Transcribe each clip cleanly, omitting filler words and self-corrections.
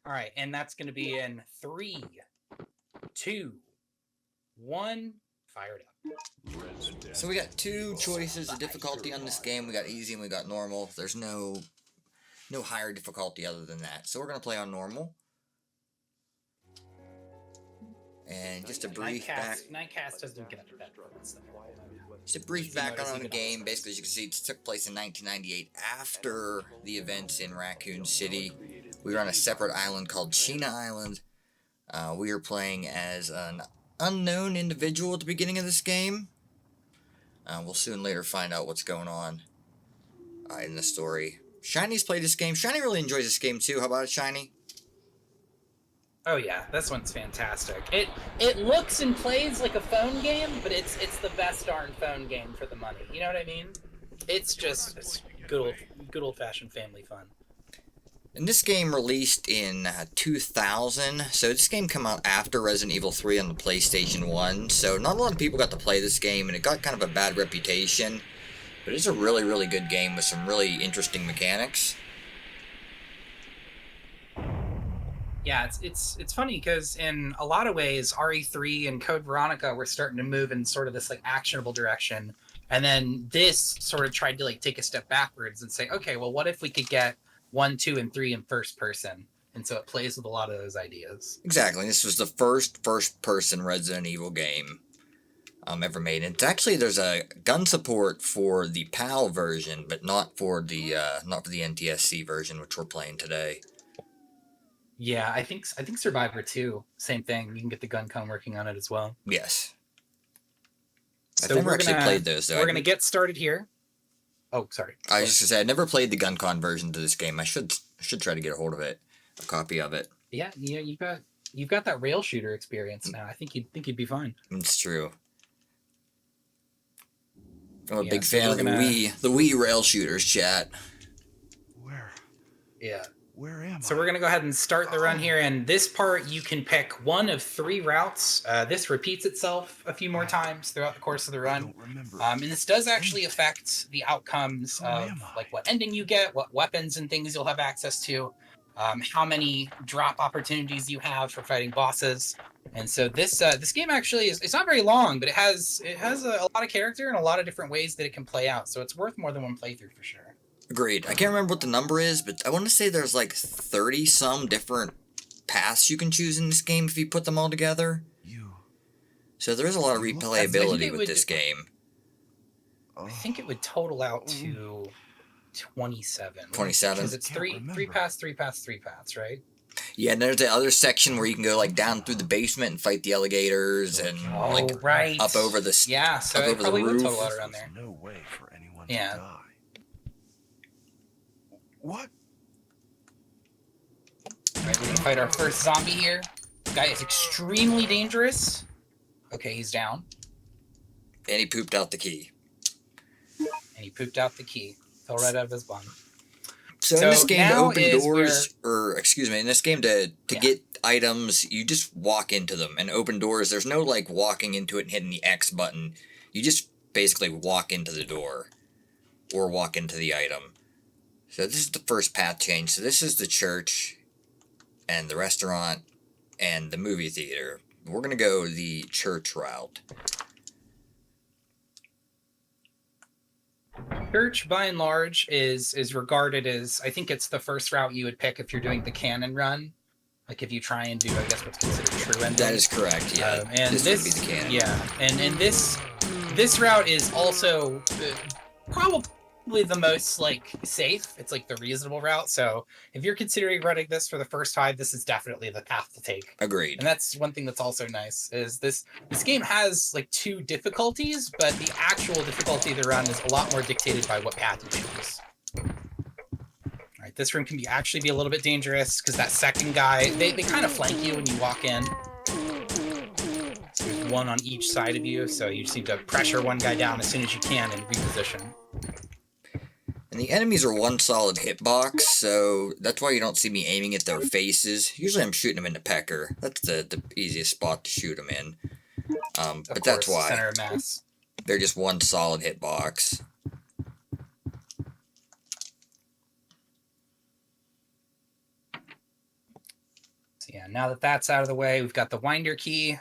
All right, and that's going to be in 3, 2, 1. Fired up. So we got two choices of difficulty on this game. We got easy and we got normal. There's no higher difficulty other than that. So we're going to play on normal. And just a brief Nightcast doesn't get that. Just a brief background on the game. Basically, as you can see, it took place in 1998 after the events in Raccoon City. We were on a separate island called Sheena Island. We were playing as an unknown individual at the beginning of this game. We'll soon later find out what's going on in the story. Shiny's played this game. Shiny really enjoys this game too. How about it, Shiny? Oh yeah, this one's fantastic. It looks and plays like a phone game, but it's the best darn phone game for the money. You know what I mean? It's good old fashioned family fun. And this game released in 2000, so this game came out after Resident Evil 3 on the PlayStation 1, so not a lot of people got to play this game, and it got kind of a bad reputation, but it's a really, really good game with some really interesting mechanics. Yeah, it's funny because in a lot of ways, RE3 and Code Veronica were starting to move in sort of this like actionable direction, and then this sort of tried to like take a step backwards and say, okay, well, what if we could get 1, 2, and 3 in first person? And so it plays with a lot of those ideas. Exactly. This was the first-person Resident Evil game ever made. And actually, there's a gun support for the PAL version, but not for the NTSC version, which we're playing today. Yeah, I think Survivor 2, same thing. You can get the gun con working on it as well. Yes. So I've never actually played those, though. We're going to get started here. Oh, sorry. I was just going to say, I never played the gun con version to this game. I should try to get a hold of it, a copy of it. Yeah, you've got that rail shooter experience now. I think you'd be fine. It's true. I'm a big fan of the Wii rail shooters, chat. Where am I? So we're going to go ahead and start the run here. And this part, you can pick one of 3 routes. This repeats itself a few more times throughout the course of the run. And this does actually affect the outcomes of like what ending you get, what weapons and things you'll have access to, how many drop opportunities you have for fighting bosses. And so this game actually it's not very long, but it has a lot of character and a lot of different ways that it can play out. So it's worth more than one playthrough for sure. Agreed. I can't remember what the number is, but I want to say there's like 30-some different paths you can choose in this game if you put them all together. So there is a lot of replayability with this game. I think it would total out to 27. 27? Because it's three paths, right? Yeah, and there's the other section where you can go like down through the basement and fight the alligators and right. up over the so up it over probably the would roof. total out around there. No way for anyone Yeah. to die. What? Alright, we're gonna fight our first zombie here. This guy is extremely dangerous. Okay, he's down. And he pooped out the key. Fell right out of his bum. So in this game, to now open is doors, in this game to get items, you just walk into them and open doors. There's no like walking into it and hitting the X button. You just basically walk into the door or walk into the item. So this is the first path change. So this is the church and the restaurant and the movie theater. We're going to go the church route. Church, by and large, is regarded as, I think it's the first route you would pick if you're doing the canon run. Like if you try and do, I guess, what's considered true ending. That is correct, yeah. And this would be the canon. Yeah, and this route is also probably the most like safe. It's like the reasonable route. So if you're considering running this for the first time, this is definitely the path to take. Agreed. And that's one thing that's also nice is this game has like 2 difficulties, but the actual difficulty of the run is a lot more dictated by what path you choose. All right, this room can actually be a little bit dangerous because that second guy, they kind of flank you when you walk in. So there's one on each side of you, so you just need to pressure one guy down as soon as you can and reposition. And the enemies are one solid hitbox, so that's why you don't see me aiming at their faces. Usually I'm shooting them in the pecker. That's the easiest spot to shoot them in. But that's why. Center of mass. They're just one solid hitbox. So yeah, now that that's out of the way, we've got the winder key.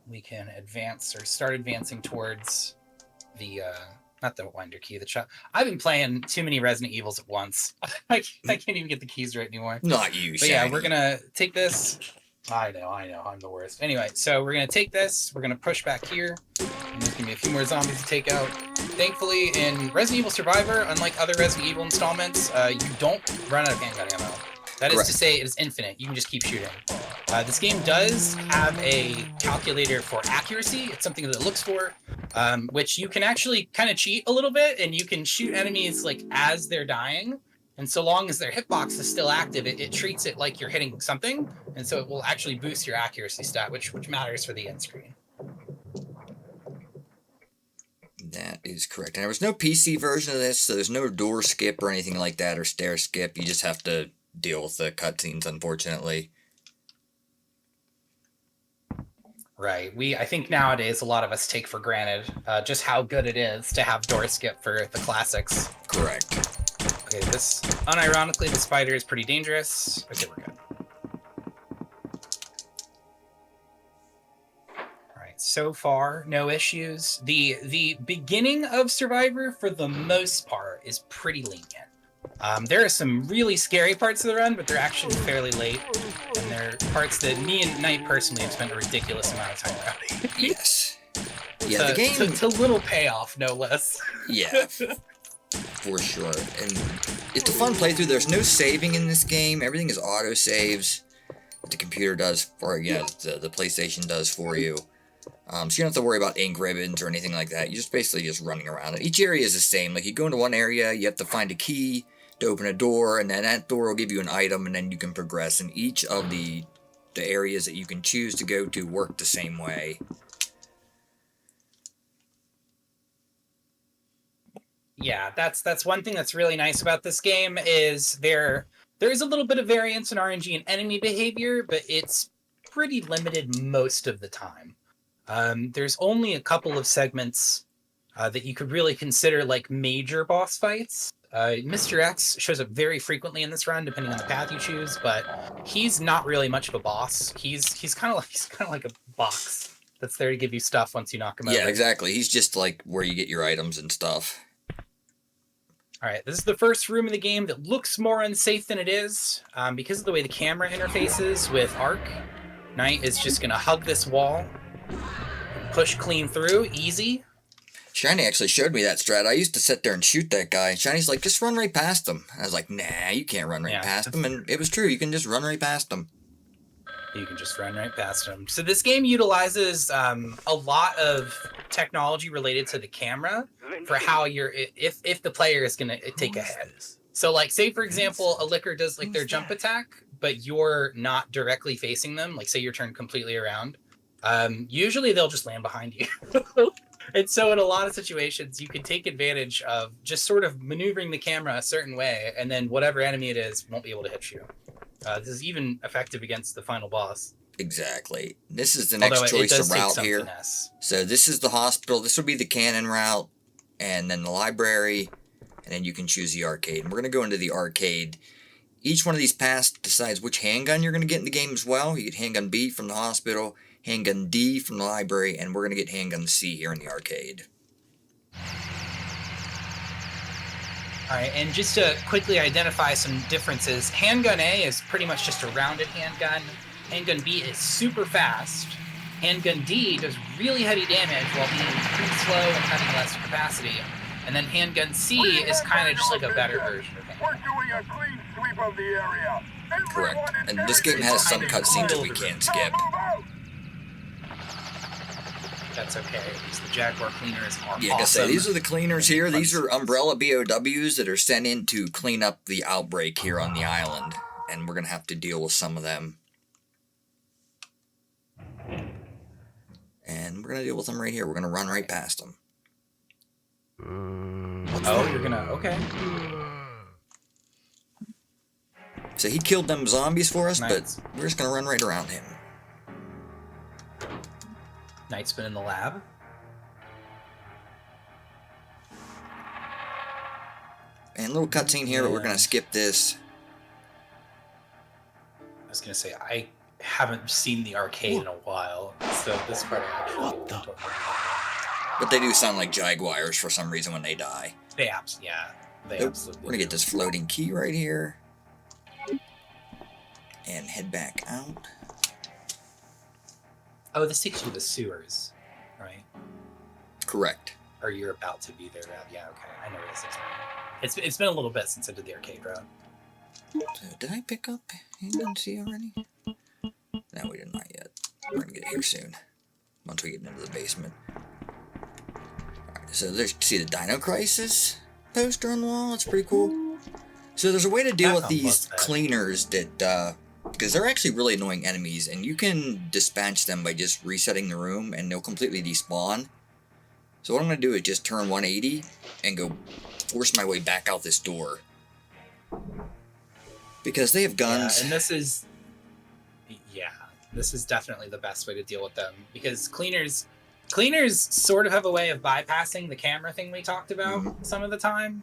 We can advance or start advancing towards the not the winder key, the shot. I've been playing too many Resident Evils at once. I can't even get the keys right anymore. Not you, But Shiny. yeah, we're gonna take this. I know, I'm the worst. Anyway, so we're gonna take this, we're gonna push back here, and there's gonna be a few more zombies to take out. Thankfully, in Resident Evil Survivor, unlike other Resident Evil installments, you don't run out of handgun ammo. That is to say, it is infinite. You can just keep shooting. This game does have a calculator for accuracy. It's something that it looks for, which you can actually kind of cheat a little bit, and you can shoot enemies like as they're dying. And so long as their hitbox is still active, it treats it like you're hitting something, and so it will actually boost your accuracy stat, which matters for the end screen. That is correct. And there was no PC version of this, so there's no door skip or anything like that, or stair skip. You just have to deal with the cutscenes, unfortunately. Right. I think nowadays a lot of us take for granted just how good it is to have door skip for the classics. Correct. Okay, this, unironically, the spider is pretty dangerous. Okay, we're good. All right, so far, no issues. The beginning of Survivor, for the most part, is pretty lenient. There are some really scary parts of the run, but they're actually fairly late. And they're parts that me and Knight personally have spent a ridiculous amount of time routing. Yes. Yeah, the game... To little payoff, no less. Yeah, for sure. And it's a fun playthrough. There's no saving in this game. Everything is auto-saves. The computer does for you, the PlayStation does for you. So you don't have to worry about ink ribbons or anything like that. You're just basically just running around. And each area is the same. Like, you go into one area, you have to find a key to open a door, and then that door will give you an item, and then you can progress. And each of the areas that you can choose to go to work the same way. Yeah, that's one thing that's really nice about this game is there is a little bit of variance in RNG and enemy behavior, but it's pretty limited most of the time. There's only a couple of segments that you could really consider like major boss fights. Mr. X shows up very frequently in this run, depending on the path you choose, but he's not really much of a boss. He's kind of like a box that's there to give you stuff once you knock him out. Yeah, exactly. He's just like where you get your items and stuff. All right, this is the first room in the game that looks more unsafe than it is because of the way the camera interfaces with Arc. Knight is just going to hug this wall, push clean through, easy. Shiny actually showed me that strat. I used to sit there and shoot that guy. Shiny's like, just run right past him. I was like, nah, you can't run right past him. And it was true. You can just run right past him. You can just run right past him. So this game utilizes a lot of technology related to the camera for how you're, if the player is going to take a hit. So like, say for example, a liquor does like their jump attack, but you're not directly facing them. Like say you're turned completely around. Usually they'll just land behind you. And so in a lot of situations, you can take advantage of just sort of maneuvering the camera a certain way, and then whatever enemy it is won't be able to hit you. This is even effective against the final boss. Exactly. This is the next choice of route here. So this is the hospital. This will be the cannon route, and then the library, and then you can choose the arcade. And we're going to go into the arcade. Each one of these paths decides which handgun you're going to get in the game as well. You get handgun B from the hospital, handgun D from the library, and we're going to get handgun C here in the arcade. All right, and just to quickly identify some differences, handgun A is pretty much just a rounded handgun. Handgun B is super fast. Handgun D does really heavy damage while being pretty slow and having less capacity. And then handgun C is kind of just like a better version of handgun. We're doing a clean sweep of the area. Correct. And this game has some cutscenes that we can't skip. That's okay, because the Jaguar cleaners are yeah, like I say, these are the cleaners here. These are umbrella BOWs that are sent in to clean up the outbreak here on the island. And we're going to have to deal with some of them. And we're going to deal with them right here. We're going to run right past them. Oh, you're going to... Okay. So he killed them zombies for us, but we're just going to run right around him. Knight's been in the lab. And a little cutscene here, but we're going to skip this. I was going to say, haven't seen the arcade in a while, so this part I actually don't know. But they do sound like jaguars for some reason when they die. They absolutely, yeah. They Nope. absolutely We're gonna get do. this floating key right here. And head back out. Oh, this takes you to the sewers, right? Correct. Or you're about to be there. Yeah, okay. I know where this is. It's been a little bit since I did the arcade route. So, did I pick up Handgun C already? No, we did not yet. We're gonna get here soon. Once we get into the basement. Alright, so there's, see the Dino Crisis poster on the wall? That's pretty cool. So there's a way to deal with these cleaners that, because they're actually really annoying enemies, and you can dispatch them by just resetting the room, and they'll completely despawn. So what I'm going to do is just turn 180 and go force my way back out this door. Because they have guns. Yeah, and this is definitely the best way to deal with them, because cleaners sort of have a way of bypassing the camera thing we talked about some of the time.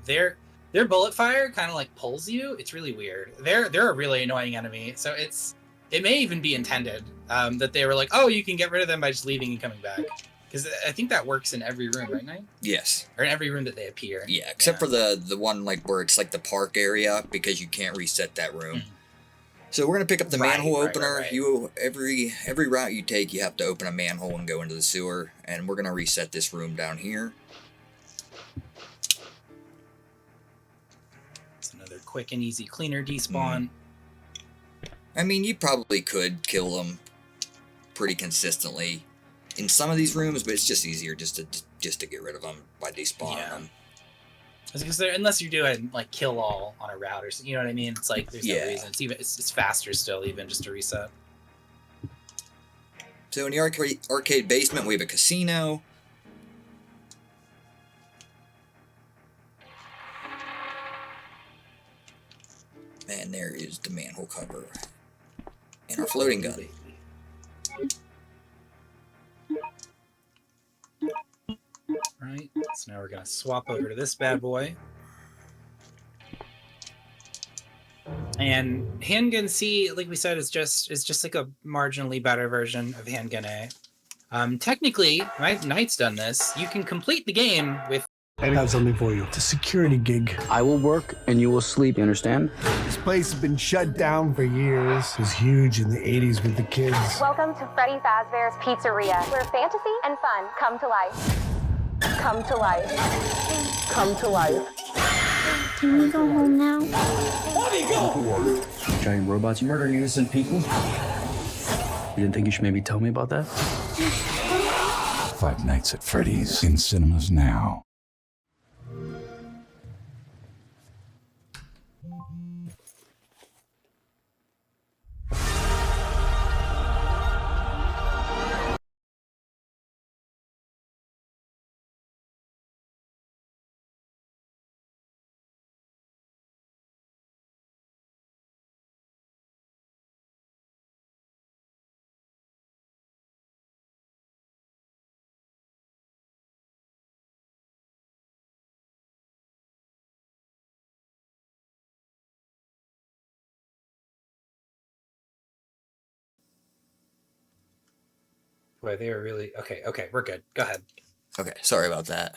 Their bullet fire kind of like pulls you. It's really weird. They're a really annoying enemy. So it may even be intended that they were like, oh, you can get rid of them by just leaving and coming back. Because I think that works in every room, right, Knight? Yes. Or in every room that they appear. Yeah, except for the one like where it's like the park area, because you can't reset that room. So we're gonna pick up the manhole opener. Right. You every route you take, you have to open a manhole and go into the sewer, and we're gonna reset this room down here. It's another quick and easy cleaner despawn. I mean, you probably could kill them pretty consistently in some of these rooms, but it's just easier just to get rid of them by despawning them. Because unless you're doing like kill all on a route or something, you know what I mean? It's like there's no reason. It's faster still, even just to reset. So in the arcade basement, we have a casino. And there is the manhole cover and our floating gun. Right, so now we're gonna swap over to this bad boy. And Handgun C, like we said, is just like a marginally better version of Handgun A. Technically, right, Knight's done this. You can complete the game with. I have something for you. It's a security gig. I will work and you will sleep, you understand? This place has been shut down for years. It was huge in the 80s with the kids. Welcome to Freddy Fazbear's Pizzeria, where fantasy and fun come to life. Come to life. Come to life. Can we go home now? Giant robots murdering innocent people? You didn't think you should maybe tell me about that? Five Nights at Freddy's in cinemas now. Boy, they were really okay. Okay, we're good. Go ahead. Okay, sorry about that.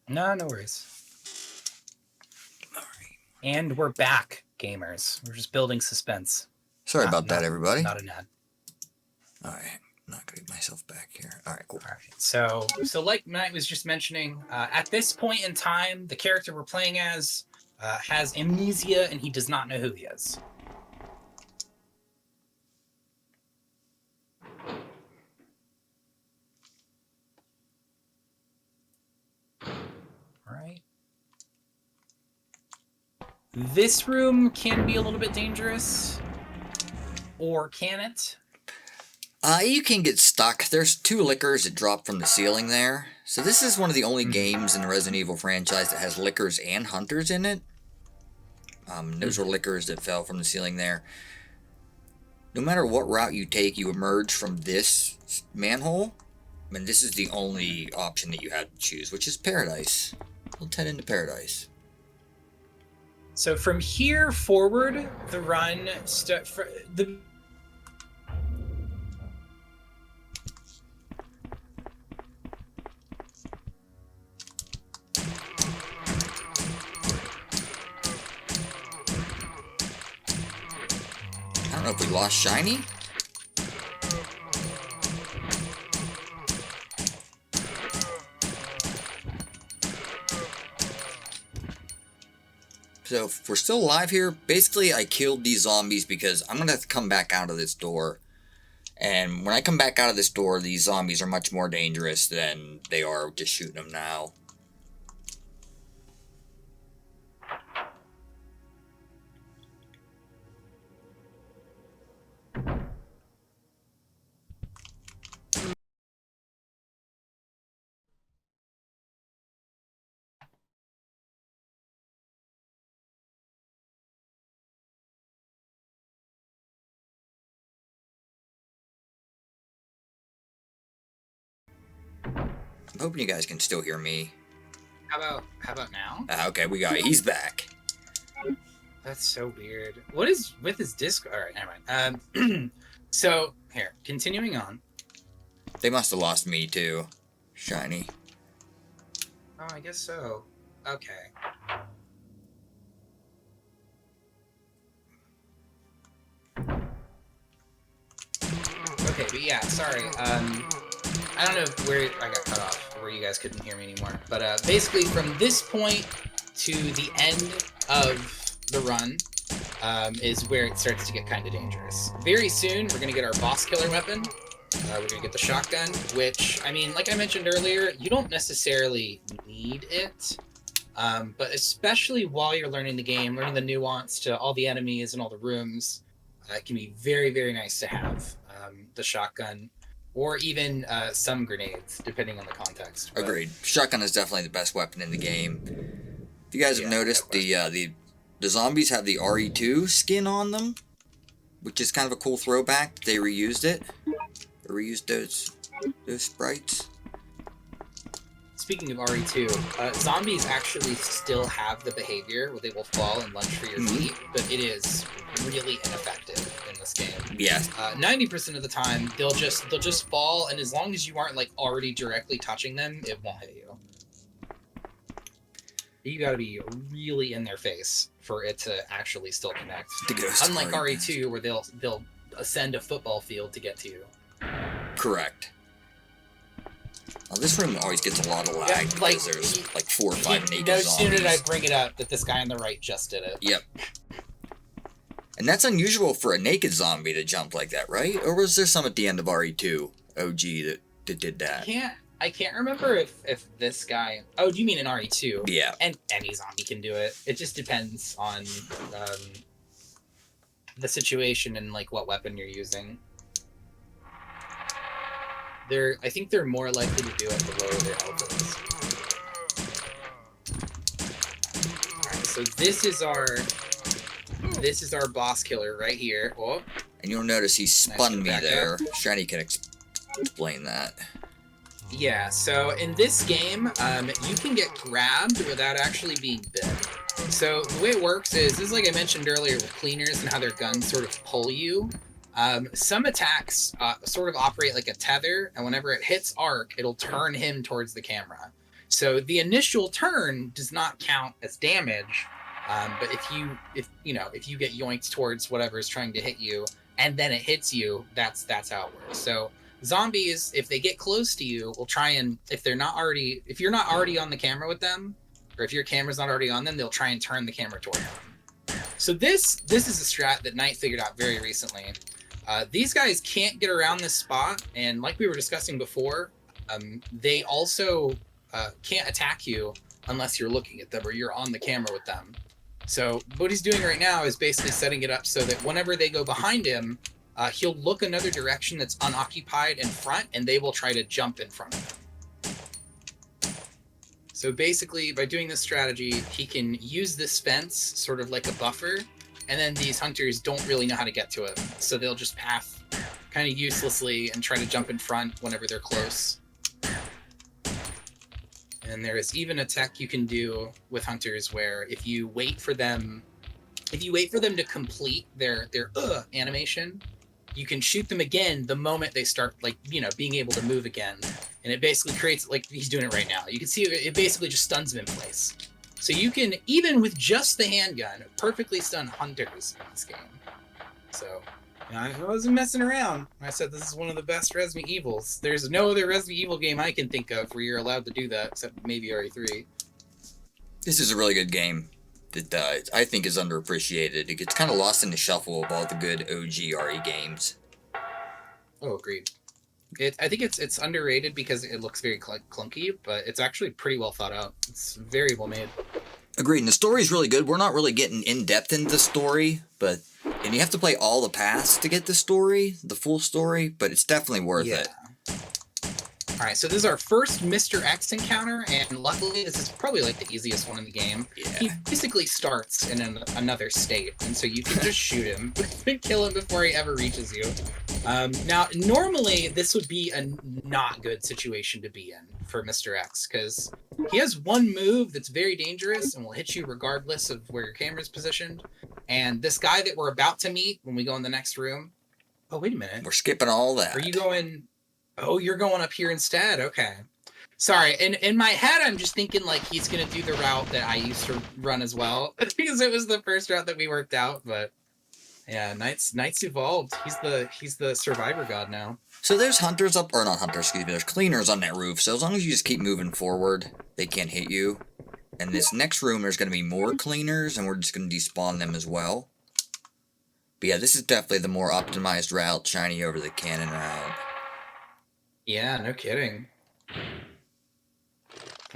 No worries. All right. And we're back, gamers. We're just building suspense. Sorry about that, everybody. Not an ad. All right, I'm not gonna get myself back here. All right, cool. All right. So like Knight was just mentioning, at this point in time, the character we're playing as has amnesia and he does not know who he is. Right. This room can be a little bit dangerous, or can it? You can get stuck. There's two lickers that drop from the ceiling there. So this is one of the only games in the Resident Evil franchise that has lickers and hunters in it. Those were lickers that fell from the ceiling there. No matter what route you take, you emerge from this manhole. I mean, this is the only option that you have to choose, which is Paradise. Let's head into Paradise. So from here forward, the run, don't know if we lost Shiny. So if we're still alive here, basically I killed these zombies because I'm going to have to come back out of this door. And when I come back out of this door, these zombies are much more dangerous than they are just shooting them now. I'm hoping you guys can still hear me. How about now? Okay, he's back. That's so weird. What is with his disc? All right, never mind. So here, continuing on. They must have lost me too. Shiny. Oh, I guess so. Okay. Okay, but yeah, sorry. I don't know where I got cut off, where you guys couldn't hear me anymore. But basically, from this point to the end of the run is where it starts to get kind of dangerous. Very soon, we're going to get our boss killer weapon. We're going to get the shotgun, which, I mean, like I mentioned earlier, you don't necessarily need it. But especially while you're learning the game, learning the nuance to all the enemies and all the rooms, it can be very, very nice to have the shotgun. Or even some grenades, depending on the context. But agreed. Shotgun is definitely the best weapon in the game. If you guys have noticed, the zombies have the RE2 skin on them, which is kind of a cool throwback. They reused it. They reused those sprites. Speaking of RE2, zombies actually still have the behavior where they will fall and lunge for your feet, but it is really ineffective in this game. Yeah. 90% of the time, they'll just fall, and as long as you aren't like already directly touching them, it won't hit you. You gotta be really in their face for it to actually still connect. Unlike RE2, where they'll ascend a football field to get to you. Correct. Well, this room always gets a lot of lag because there's like 4 or 5 naked no zombies. sooner did I bring it up that this guy on the right just did it. Yep. And that's unusual for a naked zombie to jump like that, right? Or was there some at the end of RE2 OG that did that? I can't remember if this guy... Oh, do you mean in RE2? Yeah. And any zombie can do it. It just depends on the situation and like what weapon you're using. I think they're more likely to do it the lower their health is. Alright, so this is our boss killer right here. Oh. And you'll notice he spun me there. Shiny can explain that. Yeah, so in this game, you can get grabbed without actually being bit. So the way it works is, this is like I mentioned earlier with cleaners and how their guns sort of pull you. Some attacks sort of operate like a tether, and whenever it hits Ark, it'll turn him towards the camera. So the initial turn does not count as damage, but if you get yoinked towards whatever is trying to hit you, and then it hits you, that's how it works. So zombies, if they get close to you, will try and if you're not already on the camera with them, or if your camera's not already on them, they'll try and turn the camera toward them. So this is a strat that Knight figured out very recently. These guys can't get around this spot, and like we were discussing before, they also can't attack you unless you're looking at them or you're on the camera with them. So what he's doing right now is basically setting it up so that whenever they go behind him, he'll look another direction that's unoccupied in front, and they will try to jump in front of him. So basically, by doing this strategy, he can use this fence sort of like a buffer, and then these hunters don't really know how to get to him, so they'll just path kind of uselessly and try to jump in front whenever they're close. And there is even a tech you can do with hunters where if you wait for them to complete their animation, you can shoot them again the moment they start being able to move again. And it basically creates, like he's doing it right now. You can see it basically just stuns him in place. So you can, even with just the handgun, perfectly stun hunters in this game. So I wasn't messing around. I said this is one of the best Resident Evils. There's no other Resident Evil game I can think of where you're allowed to do that, except maybe RE3. This is a really good game that I think is underappreciated. It gets kind of lost in the shuffle of all the good OG RE games. Oh, agreed. I think it's underrated because it looks very clunky, but it's actually pretty well thought out. It's very well made. Agreed, and the story's really good. We're not really getting in-depth into the story, and you have to play all the paths to get the story, the full story, but it's definitely worth it. Alright, so this is our first Mr. X encounter, and luckily this is probably like the easiest one in the game. Yeah. He basically starts in another state, and so you can just shoot him and kill him before he ever reaches you. Now, normally this would be a not good situation to be in for Mr. X, because he has one move that's very dangerous and will hit you regardless of where your camera's positioned. And this guy that we're about to meet when we go in the next room... Oh, wait a minute. We're skipping all that. Are you going... Oh, you're going up here instead. Okay. Sorry. In my head, I'm just thinking like he's going to do the route that I used to run as well. Because it was the first route that we worked out. But yeah, Knight's evolved. He's the survivor god now. So there's hunters up, or not hunters, excuse me, there's cleaners on that roof. So as long as you just keep moving forward, they can't hit you. And this next room, there's going to be more cleaners, and we're just going to despawn them as well. But yeah, this is definitely the more optimized route, shiny over the cannon route. Yeah, no kidding. I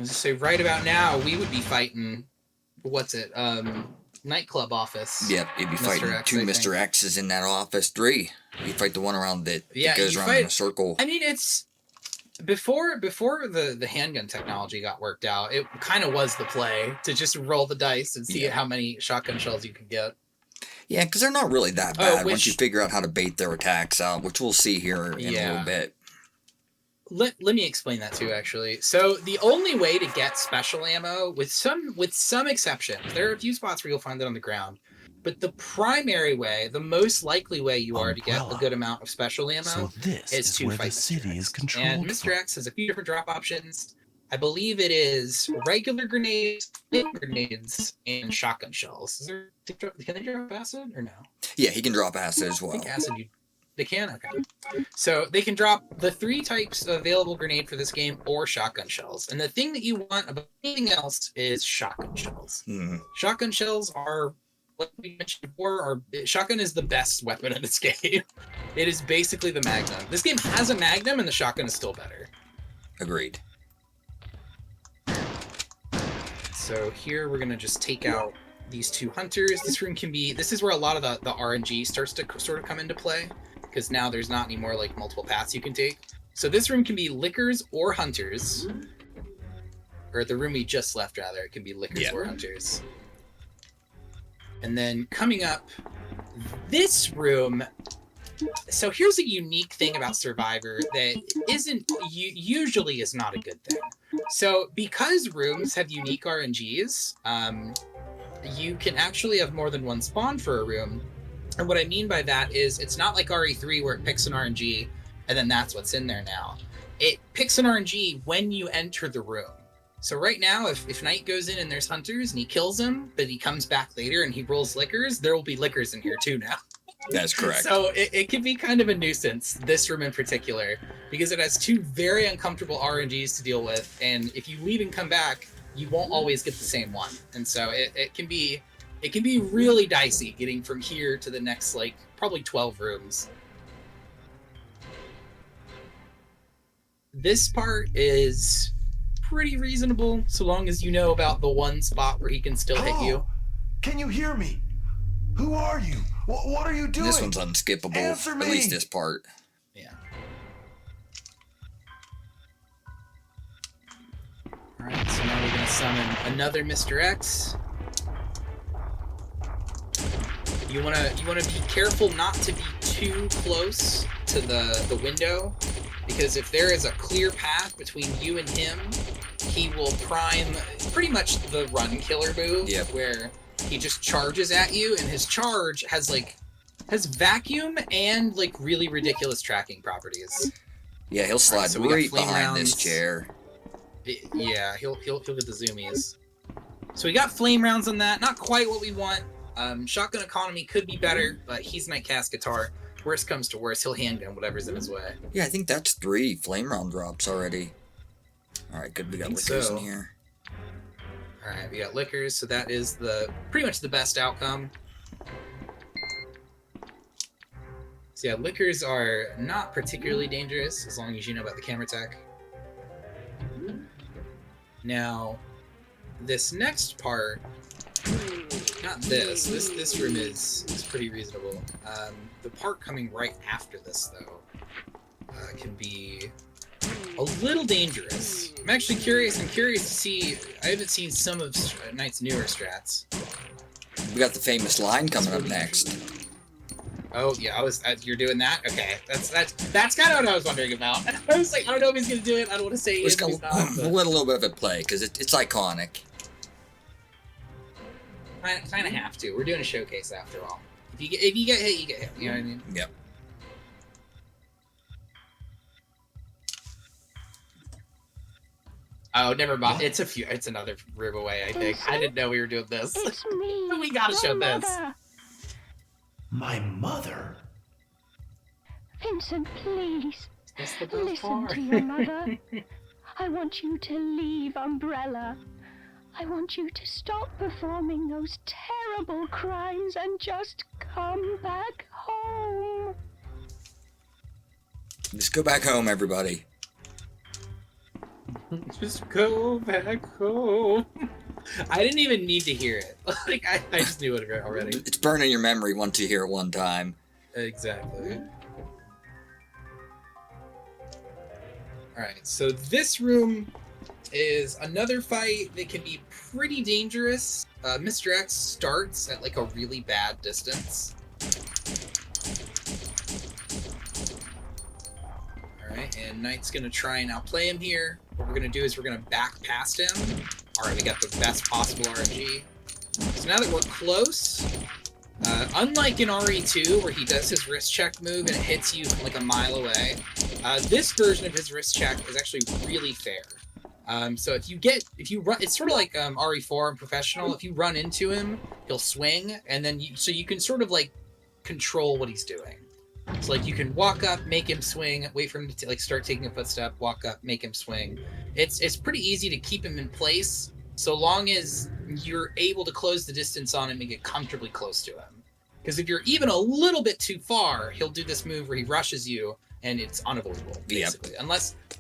was just say right about now we would be fighting, what's it? Nightclub office. Yep, you'd be fighting two Mr. X's in that office. 3. You fight the one around that goes around in a circle. I mean, it's before the handgun technology got worked out. It kind of was the play to just roll the dice and see how many shotgun shells you could get. Yeah, because they're not really that bad once you figure out how to bait their attacks out, which we'll see here in a little bit. Let me explain that too, actually. So the only way to get special ammo, with some exceptions, there are a few spots where you'll find it on the ground, but the primary way, the most likely way you are to get a good amount of special ammo is to fight Mr. X. And Mr. X has a few different drop options. I believe it is regular grenades, flame grenades, and shotgun shells. Can they drop acid or no? Yeah, he can drop acid as well. I think acid they can? Okay. So they can drop the 3 types of available grenade for this game or shotgun shells. And the thing that you want above anything else is shotgun shells. Shotgun shells are, like we mentioned before, shotgun is the best weapon in this game. It is basically the Magnum. This game has a Magnum and the shotgun is still better. Agreed. So here we're going to just take out these 2 hunters. This is where a lot of the RNG starts to sort of come into play, because now there's not any more like multiple paths you can take. So this room can be lickers or hunters, or the room we just left rather, it can be lickers or hunters. And then coming up, this room, so here's a unique thing about Survivor that usually is not a good thing. So because rooms have unique RNGs, you can actually have more than one spawn for a room. And what I mean by that is it's not like RE3 where it picks an RNG and then that's what's in there now. It picks an RNG when you enter the room. So right now, if Knight goes in and there's hunters and he kills them, but he comes back later and he rolls lickers, there will be lickers in here too now. That's correct. So it can be kind of a nuisance, this room in particular, because it has 2 very uncomfortable RNGs to deal with. And if you leave and come back, you won't always get the same one. And so it can be really dicey getting from here to the next, like, probably 12 rooms. This part is pretty reasonable, so long as you know about the one spot where he can still hit you. Can you hear me? Who are you? What are you doing? This one's unskippable, Answer me. At least this part. Yeah. Alright, so now we're going to summon another Mr. X. You wanna be careful not to be too close to the window, because if there is a clear path between you and him, he will prime pretty much the run killer move, where he just charges at you, and his charge has vacuum and like really ridiculous tracking properties. Yeah, he'll slide right behind this chair. Yeah, he'll get the zoomies. So we got flame rounds on that. Not quite what we want. Shotgun economy could be better, but he's Nitekastguitar. worst comes to worst, he'll handgun whatever's in his way. Yeah, I think that's 3 flame round drops already. Alright, good. We got liquors in here. Alright, we got liquors, so that is pretty much the best outcome. So yeah, liquors are not particularly dangerous as long as you know about the camera tech. Now, this next part, not this room is pretty reasonable. The part coming right after this, though, can be a little dangerous. I'm actually curious. I'm curious to see. I haven't seen some of Knight's newer strats. We got the famous line coming up next. Oh yeah, you're doing that? Okay, that's kind of what I was wondering about. I was like, I don't know if he's gonna do it. I don't want to say We'll let a little bit of it play because it's iconic. Kind of have to. We're doing a showcase after all. If you get hit, you get hit. You know what I mean? Yep. Oh, never mind. It's another room away, I think. I didn't know we were doing this. It's me. We gotta show this. My mother? Vincent, please. That's the best Listen part. to your mother. I want you to leave Umbrella. I want you to stop performing those terrible crimes and just come back home. Just go back home, everybody. Just go back home. I didn't even need to hear it. Like I just knew it already. It's burning your memory once you hear it one time. Exactly. Alright, so this room is another fight that can be pretty dangerous. Mr. X starts at like a really bad distance. Alright, and Knight's gonna try and outplay him here. What we're gonna do is we're gonna back past him. Alright, we got the best possible RNG. So now that we're close, unlike in RE2 where he does his wrist check move and it hits you from like a mile away, this version of his wrist check is actually really fair. So if you run, it's sort of like RE4 and Professional. If you run into him, he'll swing, and then you can sort of like control what he's doing. So like you can walk up, make him swing, wait for him to like start taking a footstep, walk up, make him swing. It's pretty easy to keep him in place so long as you're able to close the distance on him and get comfortably close to him. Because if you're even a little bit too far, he'll do this move where he rushes you, and it's unavoidable, basically. Yep.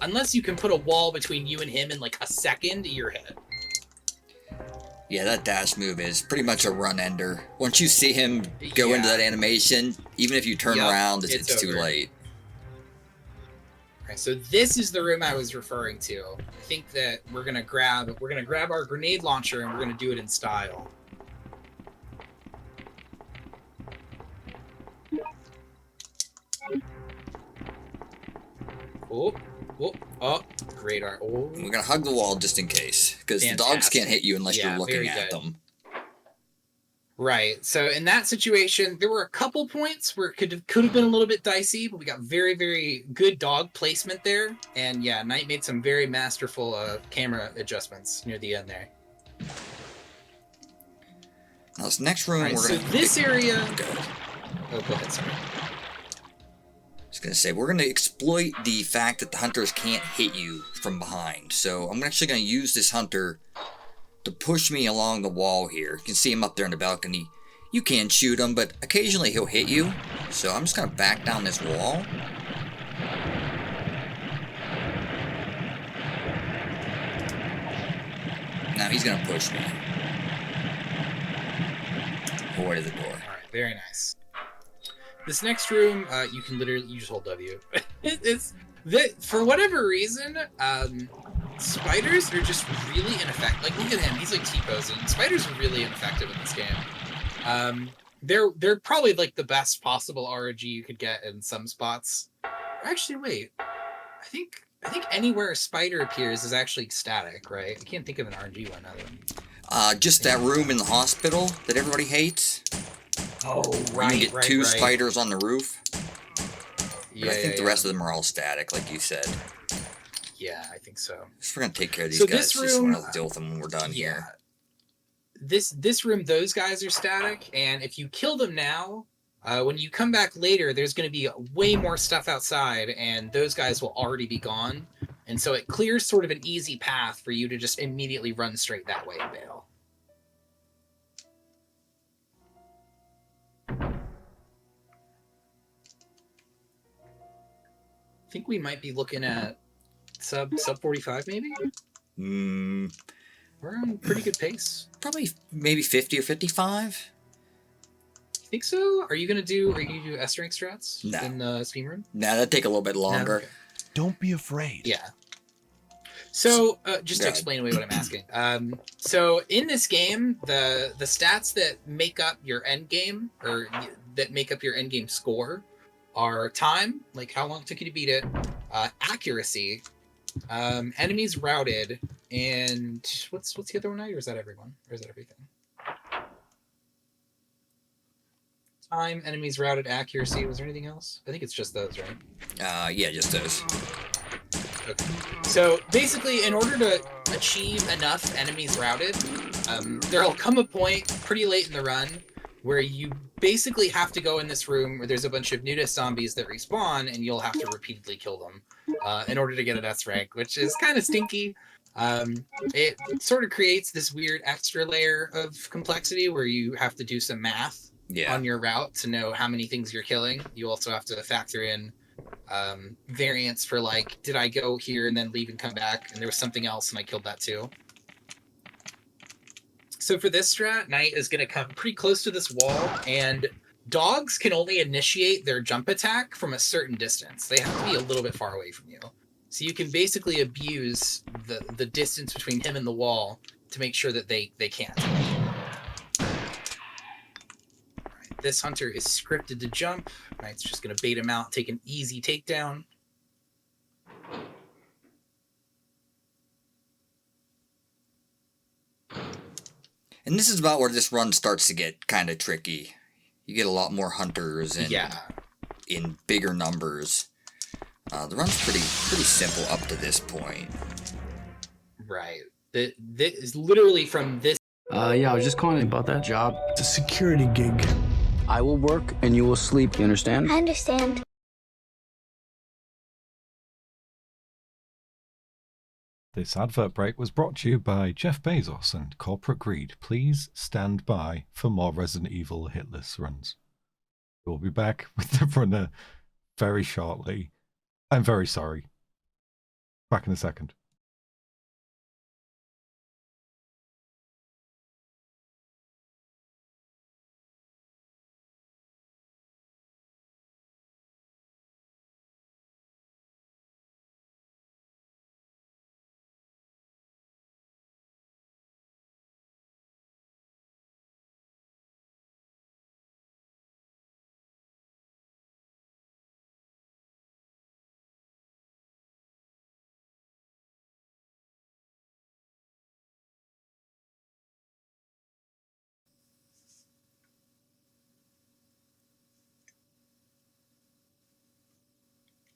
Unless you can put a wall between you and him in like a second, you're hit. Yeah, that dash move is pretty much a run ender. Once you see him go into that animation, even if you turn around, it's too late. Alright, so this is the room I was referring to. I think that we're gonna grab our grenade launcher and we're gonna do it in style. Oh, great art. Oh. We're gonna hug the wall just in case, because the dogs can't hit you unless you're looking at them. Right. So in that situation, there were a couple points where it could have been a little bit dicey, but we got very, very good dog placement there. And yeah, Knight made some very masterful camera adjustments near the end there. Now this next room, we're so gonna. This area. Oh, go ahead. Sorry. I was gonna say we're gonna exploit the fact that the hunters can't hit you from behind. So I'm actually gonna use this hunter to push me along the wall here. You can see him up there in the balcony. You can shoot him, but occasionally he'll hit you. So I'm just gonna back down this wall. Now he's gonna push me. Away to the door. Alright, very nice. This next room, you can you just hold W. For whatever reason, spiders are just really ineffective. Like, look at him, he's like T-posing. Spiders are really ineffective in this game. They're probably like the best possible RNG you could get in some spots. Actually, wait. I think anywhere a spider appears is actually static, right? I can't think of an RNG one other. Just that room in the hospital that everybody hates. Oh, right. You can get two spiders on the roof. Yeah, but I think the rest of them are all static, like you said. Yeah, I think so. So we're gonna take care of these guys. Just want to deal with them when we're done here. This room, those guys are static, and if you kill them now, When you come back later, there's going to be way more stuff outside, and those guys will already be gone. And so it clears sort of an easy path for you to just immediately run straight that way and bail. I think we might be looking at sub 45 maybe? We're on pretty good pace. Probably maybe 50 or 55. You think so? Are you gonna do S rank strats No. in the steam room? Nah, that'd take a little bit longer. No? Okay. Don't be afraid. Yeah. So just to explain away what I'm asking. So in this game, the stats that make up your end game or that make up your end game score are time, like how long it took you to beat it, accuracy, enemies routed, and what's the other one now? Or is that everyone? Or is that everything? Time, enemies routed, accuracy. Was there anything else? I think it's just those, right? Yeah, just those. Okay. So basically, in order to achieve enough enemies routed, there'll come a point pretty late in the run where you basically have to go in this room where there's a bunch of nudist zombies that respawn, and you'll have to repeatedly kill them in order to get an S rank, which is kind of stinky. It sort of creates this weird extra layer of complexity where you have to do some math on your route to know how many things you're killing. You also have to factor in variance for, like, did I go here and then leave and come back, and there was something else and I killed that too. So for this strat, Knight is going to come pretty close to this wall, and dogs can only initiate their jump attack from a certain distance. They have to be a little bit far away from you. So you can basically abuse the distance between him and the wall to make sure that they can't. Right, this hunter is scripted to jump. Knight's just going to bait him out, take an easy takedown. And this is about where this run starts to get kind of tricky. You get a lot more hunters and in bigger numbers. The run's pretty simple up to this point. Right. This is literally from this. Yeah, I was just calling about that job. It's a security gig. I will work and you will sleep, you understand? I understand. This advert break was brought to you by Jeff Bezos and corporate greed. Please stand by for more Resident Evil hitless runs. We'll be back with the runner very shortly. I'm very sorry. Back in a second.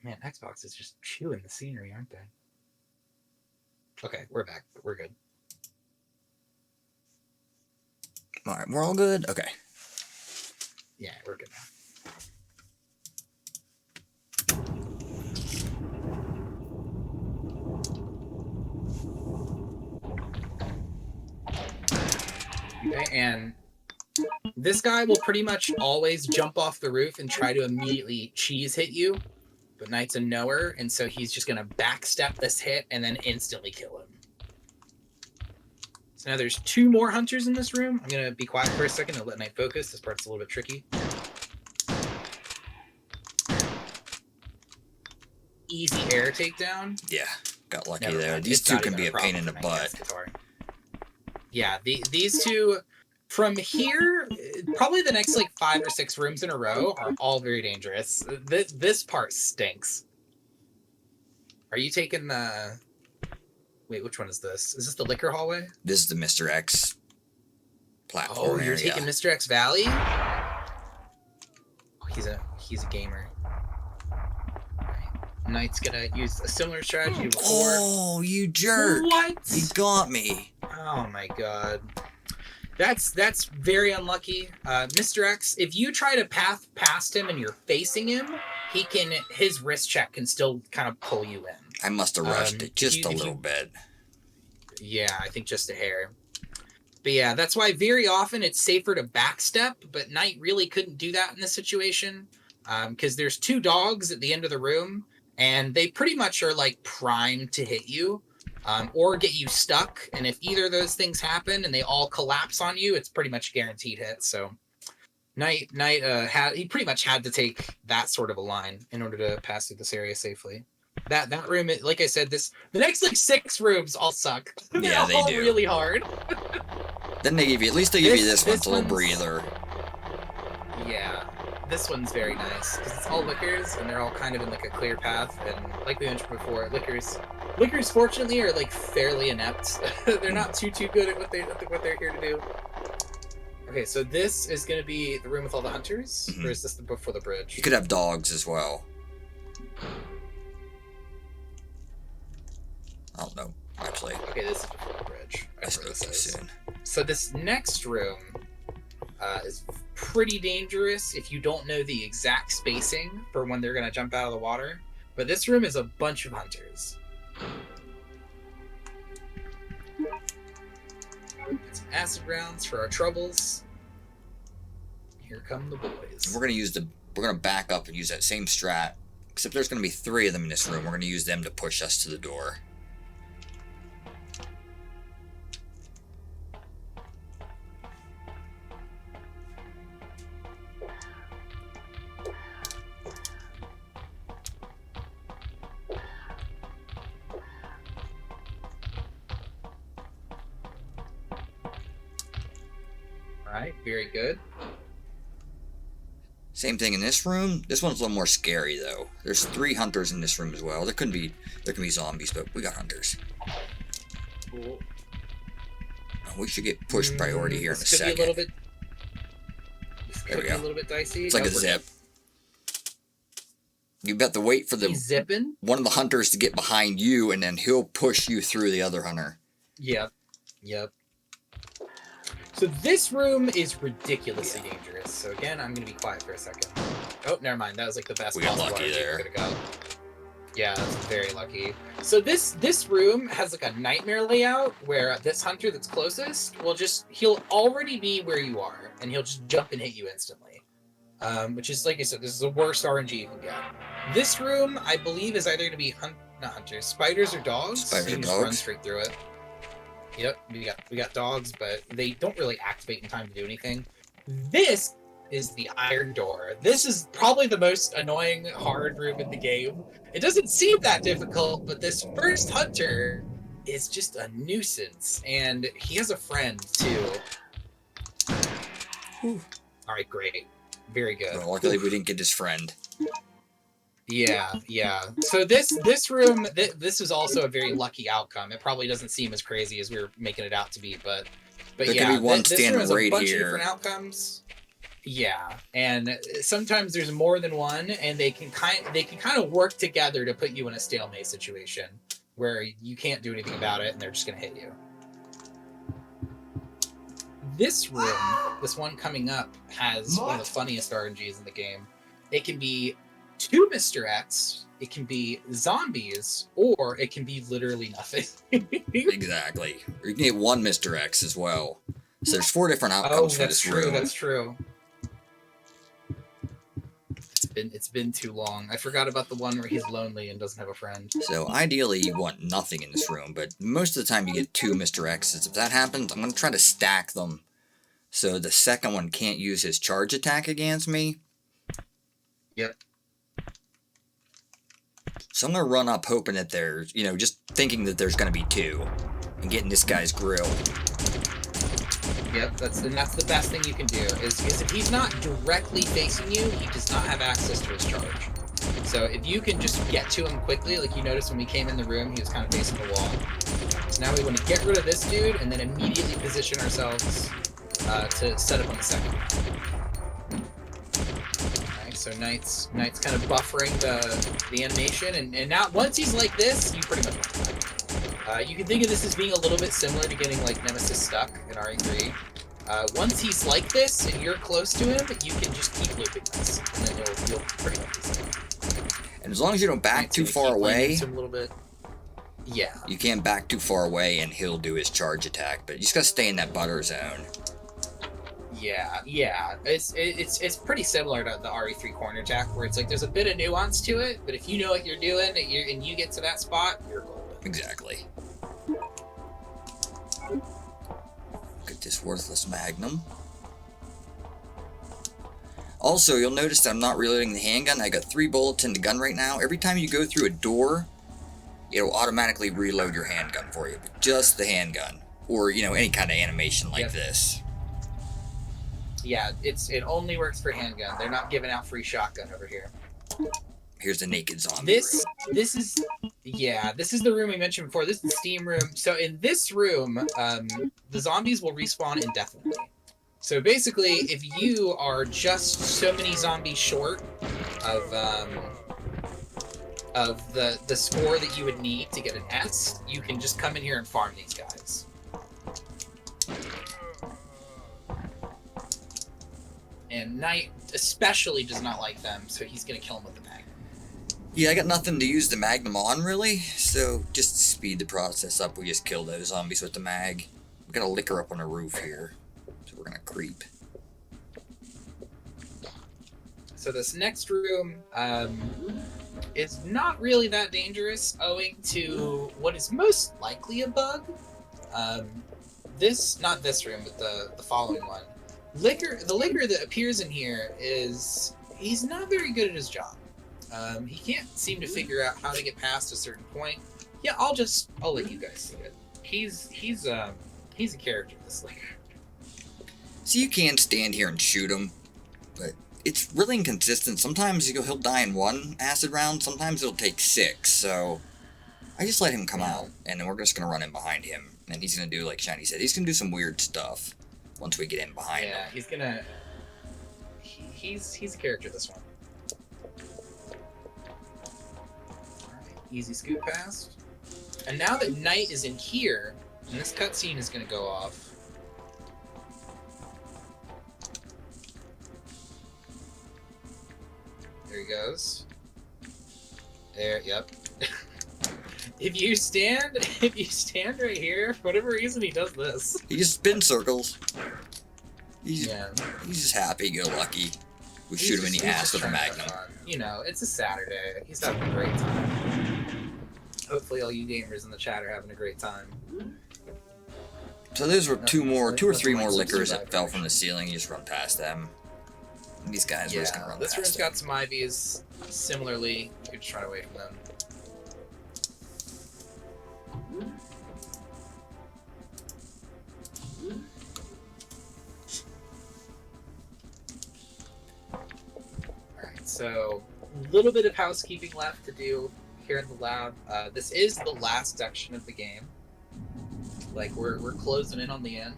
Man, Xbox is just chewing the scenery, aren't they? Okay, we're back. We're good. Alright, we're all good? Okay. Yeah, we're good now. Okay, and this guy will pretty much always jump off the roof and try to immediately cheese hit you. But Knight's a knower, and so he's just going to backstep this hit and then instantly kill him. So now there's 2 more hunters in this room. I'm going to be quiet for a second and let Knight focus. This part's a little bit tricky. Easy air takedown. Yeah, got lucky Never there. mind. These It's two not can even be a pain in the problem for butt. Nitekastguitar. Yeah, these two, from here, probably the next like 5 or 6 rooms in a row are all very dangerous. This part stinks. Are you taking the... Wait, which one is this? Is this the liquor hallway? This is the Mr. X platform Oh, you're area. taking Mr. X Valley? Oh, he's a gamer. Knight's gonna use a similar strategy to before. Oh, you jerk! What? You got me. Oh my god. That's very unlucky. Mr. X, if you try to path past him and you're facing him, his wrist check can still kind of pull you in. I must have rushed it just a little bit. Yeah, I think just a hair. But yeah, that's why very often it's safer to backstep, but Knight really couldn't do that in this situation. Because there's 2 dogs at the end of the room, and they pretty much are like primed to hit you. Or get you stuck, and if either of those things happen and they all collapse on you, it's pretty much guaranteed hit. So Knight he pretty much had to take that sort of a line in order to pass through this area safely. That room, like I said, the next like 6 rooms all suck. Yeah, they all do. Really hard. Then they give you this one's a little breather. Yeah, this one's very nice because it's all liquors and they're all kind of in like a clear path. And like we mentioned before, liquors fortunately are like fairly inept. They're not too good at what they're here to do. Okay, so this is going to be the room with all the hunters, or is this before the bridge? You could have dogs as well. I don't know, actually. Okay, this is before the bridge. That's too soon. So this next room is pretty dangerous if you don't know the exact spacing for when they're going to jump out of the water. But this room is a bunch of hunters. Get some acid rounds for our troubles. Here come the boys. We're gonna back up and use that same strat. Except there's gonna be 3 of them in this room. We're gonna use them to push us to the door. Alright, very good. Same thing in this room. This one's a little more scary though. There's 3 hunters in this room as well. There can be zombies, but we got hunters. Cool. We should get push priority here in a second. This could be a little bit dicey. It's like a zip. You have to wait for one of the hunters to get behind you, and then he'll push you through the other hunter. Yep. So this room is ridiculously dangerous. So again, I'm going to be quiet for a second. Oh, never mind. That was like the best we got lucky there. Yeah, that's very lucky. So this room has like a nightmare layout where this hunter that's closest he'll already be where you are, and he'll just jump and hit you instantly. Which is, like I said, this is the worst RNG you can get. This room, I believe, is either going to be not hunters, spiders or dogs. Spiders so you can just run straight through it. Yep, we got dogs, but they don't really activate in time to do anything. This is the iron door. This is probably the most annoying hard room in the game. It doesn't seem that difficult, but this first hunter is just a nuisance, and he has a friend too. All right, great, very good. Well, luckily we didn't get his friend. Yeah. So this room, this is also a very lucky outcome. It probably doesn't seem as crazy as we were making it out to be, but there yeah, could be one this standing room has right a bunch here. of different outcomes. Yeah, and sometimes there's more than one, and they can kind of work together to put you in a stalemate situation where you can't do anything about it, and they're just gonna hit you. This room, this one coming up, has one of the funniest RNGs in the game. It can be 2 Mr. X, it can be zombies, or it can be literally nothing. Exactly. Or you can get 1 Mr. X as well. So there's 4 different outcomes for this room. That's true. It's been too long. I forgot about the one where he's lonely and doesn't have a friend. So ideally you want nothing in this room, but most of the time you get 2 Mr. X's. If that happens, I'm going to try to stack them so the second one can't use his charge attack against me. Yep. So I'm going to run up hoping that there's, just thinking that there's going to be 2 and getting this guy's grill. Yep, that's the best thing you can do, is if he's not directly facing you, he does not have access to his charge. So if you can just get to him quickly, like you noticed when we came in the room, he was kind of facing the wall. So now we want to get rid of this dude and then immediately position ourselves to set up on the second. Okay, so Knight's kind of buffering the animation, and now once he's like this, you pretty much want to die. You can think of this as being a little bit similar to getting like Nemesis stuck in RE3. Once he's like this and you're close to him, you can just keep looping this, and then you'll pretty much be safe. And as long as you don't back too far away, a little bit. Yeah. you can't back too far away and he'll do his charge attack. But you just gotta stay in that butter zone. Yeah. It's pretty similar to the RE3 corner jack, where it's like there's a bit of nuance to it, but if you know what you're doing and you get to that spot, you're golden. Exactly. Look at this worthless magnum. Also, you'll notice that I'm not reloading the handgun. I got 3 bullets in the gun right now. Every time you go through a door, it'll automatically reload your handgun for you. But just the handgun. Or, you know, any kind of animation like this. Yeah, it only works for handgun. They're not giving out free shotgun over here. Here's the naked zombie This room. this is the room we mentioned before. This is the steam room. So in this room, the zombies will respawn indefinitely. So basically, if you are just so many zombies short of the score that you would need to get an S, you can just come in here and farm these guys. And Knight especially does not like them, so he's gonna kill him with the Magnum. Yeah, I got nothing to use the Magnum on, really. So, just to speed the process up, we just kill those zombies with the mag. We got a liquor up on the roof here. So we're gonna creep. So this next room is not really that dangerous, owing to what is most likely a bug. Not this room, but the following one. The liquor that appears in here he's not very good at his job. He can't seem to figure out how to get past a certain point. Yeah, I'll let you guys see it. He's a character, this liquor. So you can stand here and shoot him, but it's really inconsistent. Sometimes he'll die in 1 acid round, sometimes it'll take 6, so I just let him come out, and then we're just gonna run in behind him, and he's gonna do, like Shiny said, he's gonna do some weird stuff once we get in behind him. Yeah, he's a character, this one. Alright, easy scoop past. And now that Knight is in here, and this cutscene is gonna go off, there he goes. There, yep. If you stand right here, for whatever reason, he does this. He just spin circles. He's just happy-go-lucky. We shoot him in the ass with a Magnum. You know, it's a Saturday. He's having a great time. Hopefully all you gamers in the chat are having a great time. So those were 2 or 3 more liquors that fell from the ceiling. You just run past them. These guys are just gonna run past them. This room's got some IVs. Similarly, you could try away from them. Alright, so a little bit of housekeeping left to do here in the lab. This is the last section of the game. Like, we're closing in on the end.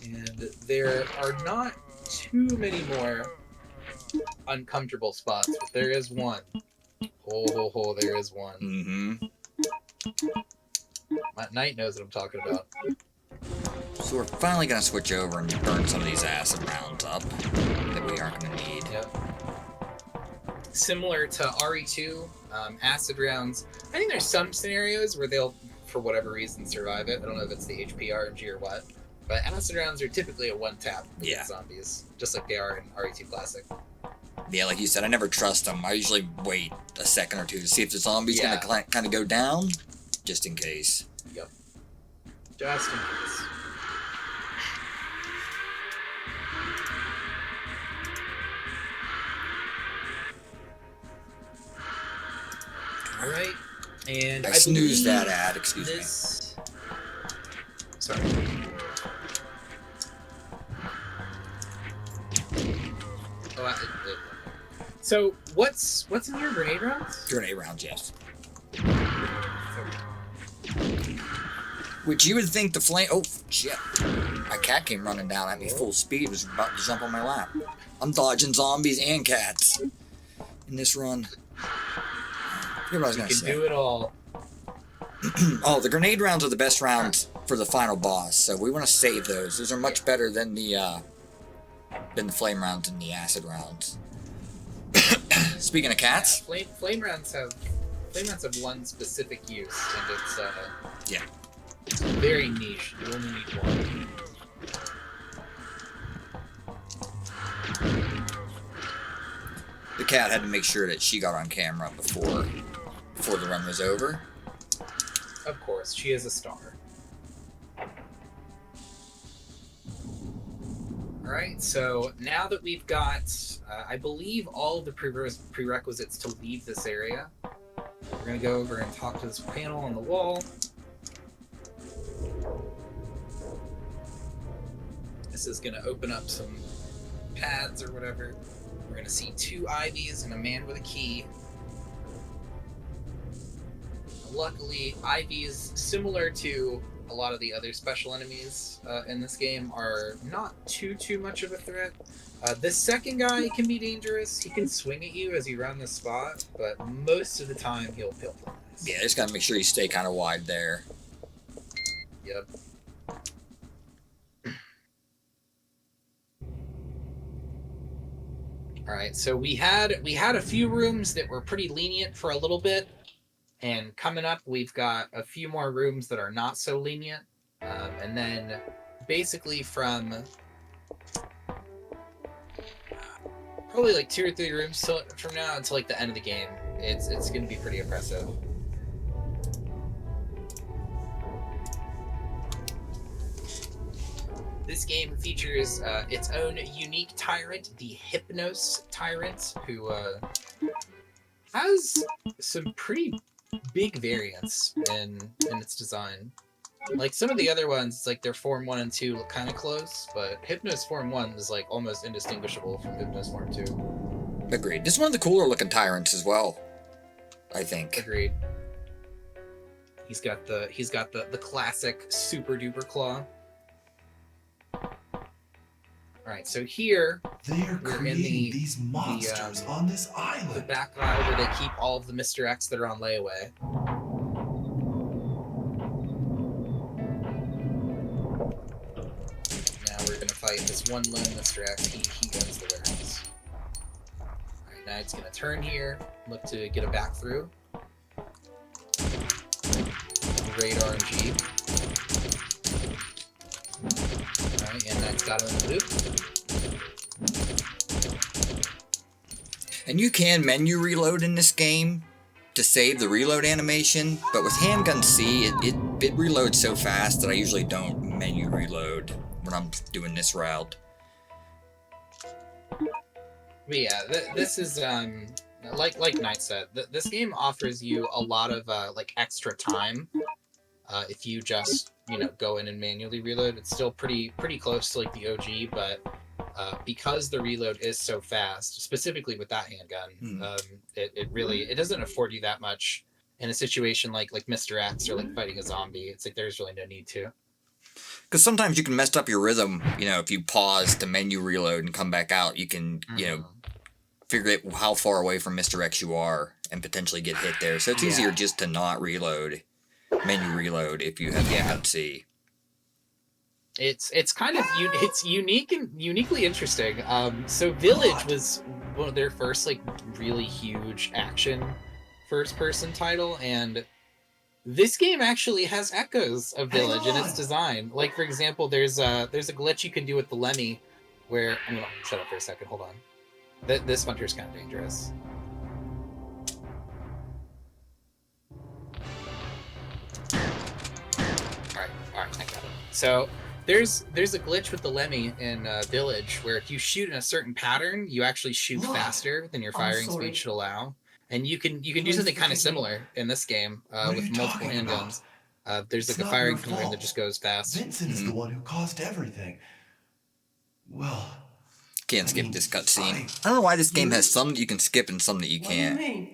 And there are not too many more uncomfortable spots, but there is one. There is one. Mm-hmm. Knight knows what I'm talking about. So we're finally gonna switch over and burn some of these acid rounds up that we aren't gonna need. Yep. Similar to RE2, acid rounds. I think there's some scenarios where they'll, for whatever reason, survive it. I don't know if it's the HP RNG or what. But acid rounds are typically a one-tap for zombies, just like they are in RE2 Classic. Yeah, like you said, I never trust them. I usually wait a second or two to see if the zombie's gonna kind of go down, just in case. Yep. Just in case. Alright, and I snoozed that ad, excuse me. Sorry. So what's in your grenade rounds? Grenade rounds, yes. Which you would think the flame... Oh, shit. My cat came running down at me full speed, was about to jump on my lap. I'm dodging zombies and cats in this run. I forget what I was going to say. You can do it all. Oh, the grenade rounds are the best rounds for the final boss, so we want to save those. Those are much better than the flame rounds and the acid rounds. Speaking of cats, Flame rounds have one specific use, and it's very niche. You only need one. the cat had to make sure that she got on camera before the run was over. Of course, she is a star. Alright, so now that we've got, I believe, all of the prerequisites to leave this area, we're going to go over and talk to this panel on the wall. This is going to open up some pads or whatever. We're going to see 2 Ivies and a man with a key. Luckily, Ivies, similar to a lot of the other special enemies in this game, are not too much of a threat. This second guy can be dangerous. He can swing at you as you run the spot, but most of the time he'll play nice. Yeah, just gotta make sure you stay kind of wide there. Yep. All right, so we had a few rooms that were pretty lenient for a little bit. And coming up, we've got a few more rooms that are not so lenient. And then basically from probably like 2 or 3 rooms from now until like the end of the game, it's going to be pretty oppressive. This game features its own unique tyrant, the Hypnos Tyrant, who has some pretty big variance in its design. Like some of the other ones, it's like their Form 1 and 2 look kind of close, but Hypnos Form 1 is like almost indistinguishable from Hypnos Form 2. Agreed. This is one of the cooler looking tyrants as well, I think. Agreed. He's got the classic super duper claw. Alright, so here They're we're in creating these monsters on this the island. back line where they keep all of the Mr. X that are on layaway. Now we're gonna fight this one lone Mr. X. He owns the warehouse. Alright, now it's gonna turn here, look to get it back through. Raid RNG. Alright, and that's got him in the loop. And you can menu reload in this game to save the reload animation, but with handgun C, it reloads so fast that I usually don't menu reload when I'm doing this route. But yeah, this is like Knight said, this game offers you a lot of like extra time if you just go in and manually reload. It's still pretty close to like the OG, but because the reload is so fast, specifically with that handgun, it doesn't afford you that much in a situation like Mr. X or like fighting a zombie. It's like there's really no need to. Because sometimes you can mess up your rhythm, if you pause to menu reload and come back out, you can, figure out how far away from Mr. X you are and potentially get hit there. So it's easier just to not reload, menu reload if you have handgun C. It's kind of it's unique and uniquely interesting. So Village was one of their first like really huge action first-person title, and this game actually has echoes of Village in its design. Like for example, there's a glitch you can do with the Lemmy, where I'm gonna shut up for a second. Hold on. This hunter's kind of dangerous. All right, I got it. So. There's a glitch with the Lemmy in Village where if you shoot in a certain pattern, you actually shoot faster than your firing speed should allow. And you can do something kind of similar in this game with multiple handguns. There's like a firing pattern that just goes fast. Vincent is the one who caused everything. Well, Can't skip this cutscene. I don't know why this game has some that you can skip and some that you can't.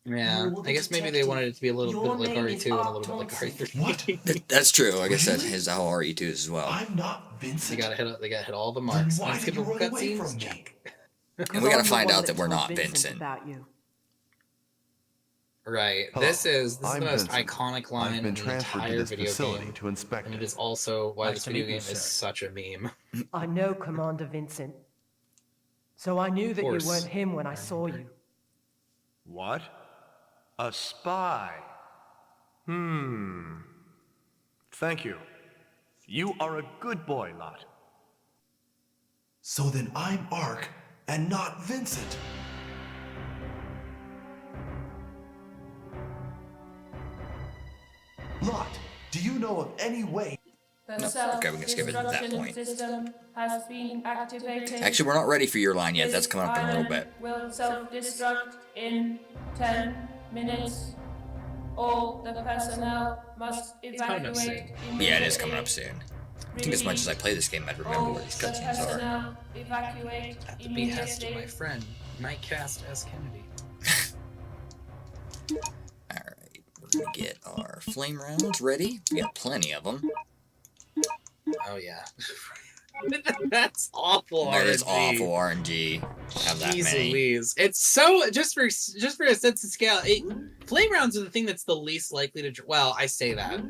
Yeah, I guess maybe they wanted it to be a little bit like RE2 and a little bit like RE3. That's true. Like I said, is how RE2 is as well. I'm not Vincent. They gotta hit all the marks. Then why did you run away from me? And we gotta find out that we're not Vincent. About you. Right. Hello, This is the I'm most Vincent. iconic line I've been in the transferred to entire this video facility game, to inspect and it it. is also why Nice this to video meet you, game is sir. such a meme. I know Commander Vincent. So I knew that you course. weren't him when I I saw remember. you. What? A spy? Thank you. You are a good boy, Lot. So then I'm Ark and not Vincent. Lot, do you know of any way? No, okay, we can skip it at that point. System has been activated. Actually, we're not ready for your line yet. That's coming up in a little bit. Will self-destruct in 10 minutes. All the personnel must coming up soon. evacuate. Yeah, it is coming up soon. I think as much as I play this game, I'd remember where these cutscenes are. Personnel evacuate At the behest of my immediately. friend, Nightcast S. Kennedy. Alright, we're gonna get our flame rounds ready. We got plenty of them. Oh yeah. That's awful. That is RNG. awful RNG. Have that Jeez many. Louise. It's so just for a sense of scale. Flame rounds are the thing that's the least likely to. Well, I say that.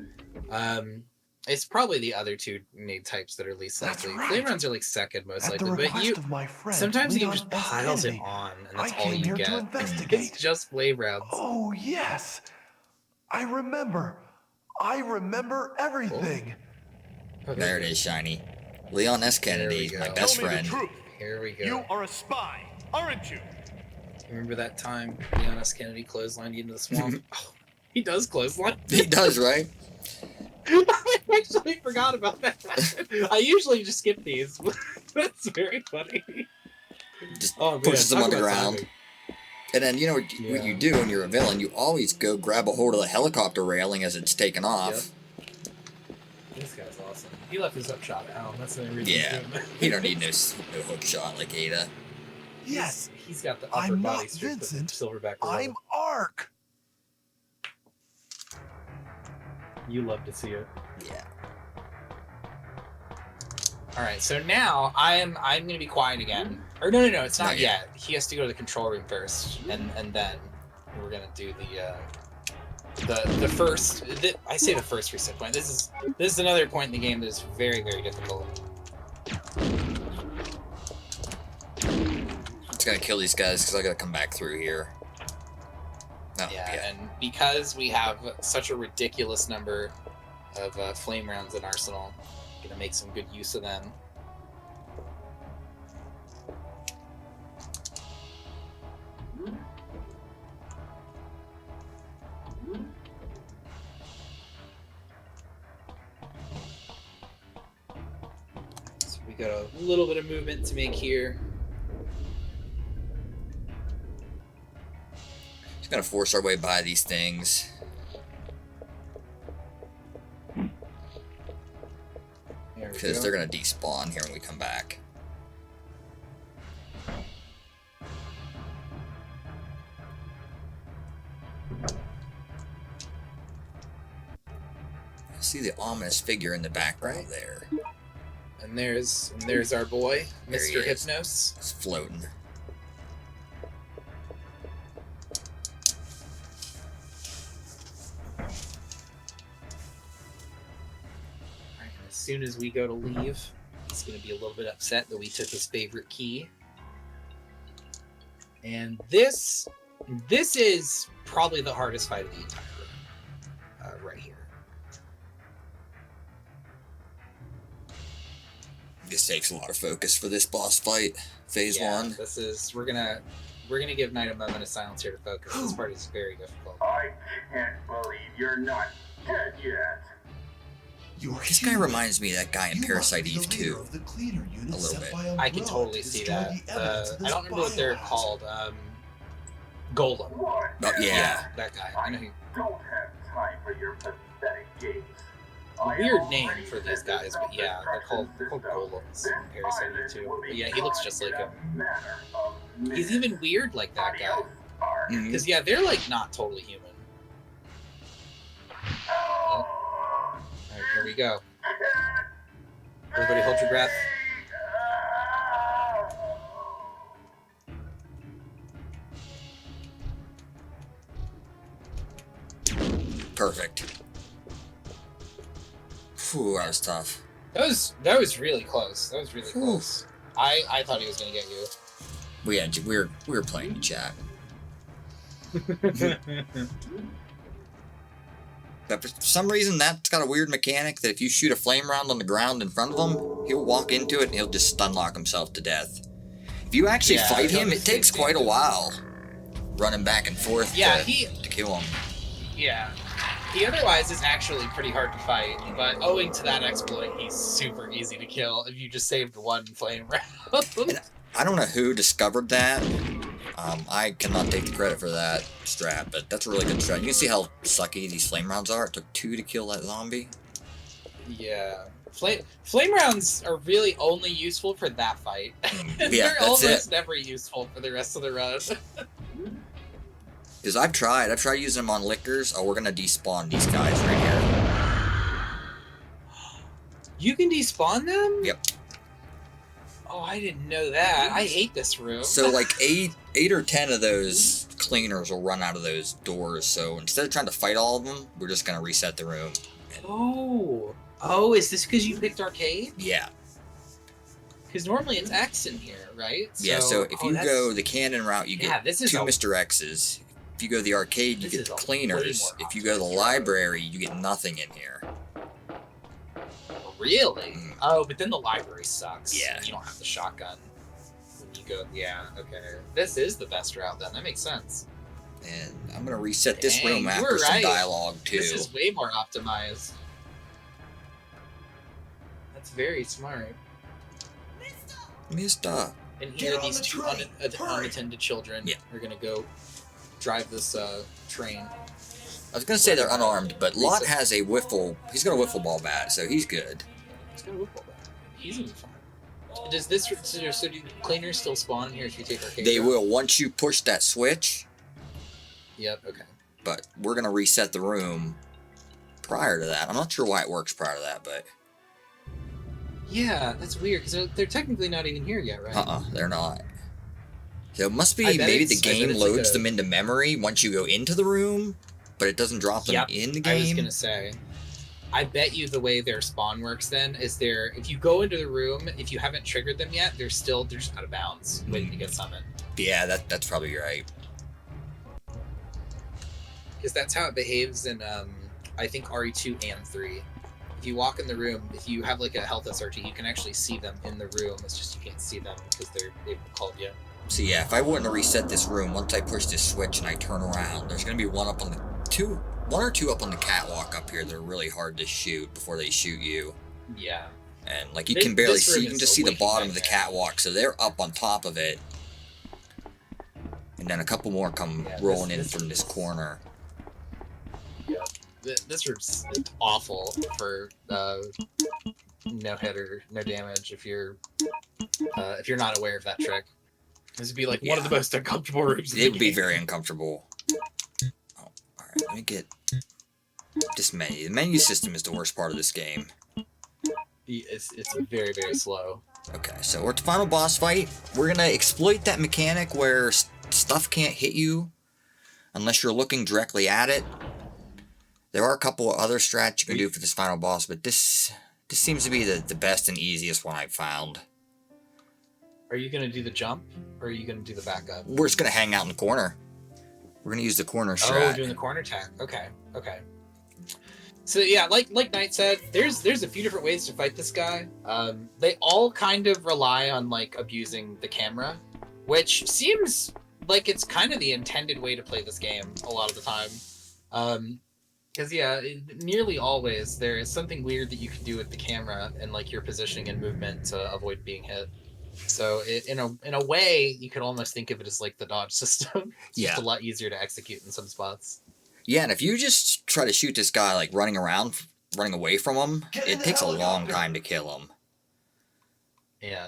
It's probably the other two nade types that are least That's likely. right. Flame rounds are like second most At the likely, but request you of my friend, sometimes the game Leon just S. piles it Kennedy, on, and that's I all came you here get. to investigate. It's just flame rounds. Oh, yes. I remember everything. Oh, There it is, Shiny. Leon S. Kennedy, go. my best Tell me friend. the truth. Here we go. You are a spy, aren't you? Remember that time Leon S. Kennedy clotheslined you into the swamp? Oh, he does clothesline. He does, right? I actually forgot about that. I usually just skip these. That's very funny. Just Oh, man, pushes him talk on the about ground. timing. And then, you know what you do when you're a villain? You always go grab a hold of the helicopter railing as it's taken off. Yep. This guy's awesome. He left his up shot at home. That's the only reason Yeah. he's doing He don't need no hook shot like Ada. Yes, He's got the upper I'm body not strength of Vincent. Silverback I'm Gorilla. Ark. You love to see it. Yeah. Alright, so now I'm gonna be quiet again. Or no, it's not Not yet. He has to go to the control room first, and then we're gonna do the first. I say the first reset point. This is another point in the game that is very, very difficult. Just gonna kill these guys because I gotta come back through here. Oh, Yeah, yeah. and because we have such a ridiculous number of flame rounds in Arsenal, I'm gonna make some good use of them. So we got a little bit of movement to make here. Just gonna force our way by these things. There we Because go. they're gonna despawn here when we come back. I see the ominous figure in the background there. And there's our boy, There he Mr. is. Hypnos. It's floating. Alright, and as soon as we go to leave, he's going to be a little bit upset that we took his favorite key. And this is probably the hardest fight of the entire room, right here. This takes a lot of focus for this boss fight. Phase Yeah, 1. this is we're gonna give Knight a moment of silence here to focus. This part is very difficult. I can't believe you're not dead yet. This guy reminds me of that guy in Parasite Eve 2. A little bit. I can totally see that. I don't remember what they're called. Golem. What? Oh, yeah. That guy. I know who. Don't have time for your pathetic games. Weird name for these guys, but yeah, they're called golems in Parasite Eve 2. But yeah, he looks just like him. He's even weird like that guy. Mhm. Because yeah, they're like not totally human. Oh. Alright, here we go. Everybody hold your breath. perfect. Phew, that was tough. That was really close. That was really close. I thought he was gonna get you. We were playing in chat. But for some reason, that's got a weird mechanic that if you shoot a flame round on the ground in front of him, he'll walk into it and he'll just stun lock himself to death. If you actually fight him, it takes quite a while running back and forth to kill him. Yeah. He otherwise is actually pretty hard to fight, but owing to that exploit, he's super easy to kill if you just saved one flame round. I don't know who discovered that. I cannot take the credit for that strat, but that's a really good strat. You can see how sucky these flame rounds are. It took 2 to kill that zombie. Yeah. Flame rounds are really only useful for that fight. Yeah, They're that's almost it. never useful for the rest of the run. Because I've tried using them on lickers. Oh, we're gonna despawn these guys right here. You can despawn them? Yep. Oh, I didn't know that. I hate this room. So like 8 or 10 of those cleaners will run out of those doors. So instead of trying to fight all of them, we're just gonna reset the room. Oh, is this because you picked arcade? Yeah. Because normally it's X in here, right? Yeah. So if you go the cannon route, you get this is 2 Mr. X's. If you go the arcade, you get cleaners. If you go to the library, you get nothing in here. Really? Oh, but then the library sucks. Yeah. You don't have the shotgun. When you go, yeah, okay. This is the best route then. That makes sense. And I'm gonna reset this room after some dialogue too. This is way more optimized. That's very smart. Mister. And here, these two unattended children are gonna go drive this train. I was gonna say they're unarmed, but Lot has a wiffle. He's got a wiffle ball bat, so he's good. He's got a wiffle bat. He's gonna be fine. Does this so do cleaners still spawn here if you take arcade? They will once you push that switch. Yep. Okay. But we're gonna reset the room prior to that. I'm not sure why it works prior to that, but yeah, that's weird because they're technically not even here yet, right? They're not. So it must be maybe the game loads them into memory once you go into the room, but it doesn't drop them in the game. I was gonna say, I bet you the way their spawn works then is if you go into the room, if you haven't triggered them yet, they're just out of bounds, waiting to get summoned. Yeah, that's probably right. Because that's how it behaves in I think RE2 and 3. If you walk in the room, if you have like a health SRT, you can actually see them in the room. It's just you can't see them because they've called you. So yeah, if I wouldn't have reset this room, once I push this switch and I turn around, there's gonna be one or two up on the catwalk up here that are really hard to shoot before they shoot you. Yeah. And like you can barely see, you can just see the bottom of the catwalk, so they're up on top of it. And then a couple more come rolling in from this corner. Yeah. This room's awful for no hit or no damage if you're not aware of that trick. This would be like one of the most uncomfortable rooms. It would be very uncomfortable. Oh, all right. Let me get this menu. The menu system is the worst part of this game. It's very, very slow. Okay, so we're at the final boss fight. We're gonna exploit that mechanic where stuff can't hit you unless you're looking directly at it. There are a couple of other strats you can do for this final boss, but this seems to be the best and easiest one I've found. Are you gonna do the jump, or are you gonna do the backup? We're just gonna hang out in the corner. We're gonna use the corner strat. Oh, we're doing the corner attack. Okay. So yeah, like Knight said, there's a few different ways to fight this guy. They all kind of rely on like abusing the camera, which seems like it's kind of the intended way to play this game a lot of the time. Because nearly always there is something weird that you can do with the camera and like your positioning and movement to avoid being hit. So in a way, you could almost think of it as like the dodge system. It's just a lot easier to execute in some spots. Yeah, and if you just try to shoot this guy like running away from him, it takes a long time to kill him. Yeah.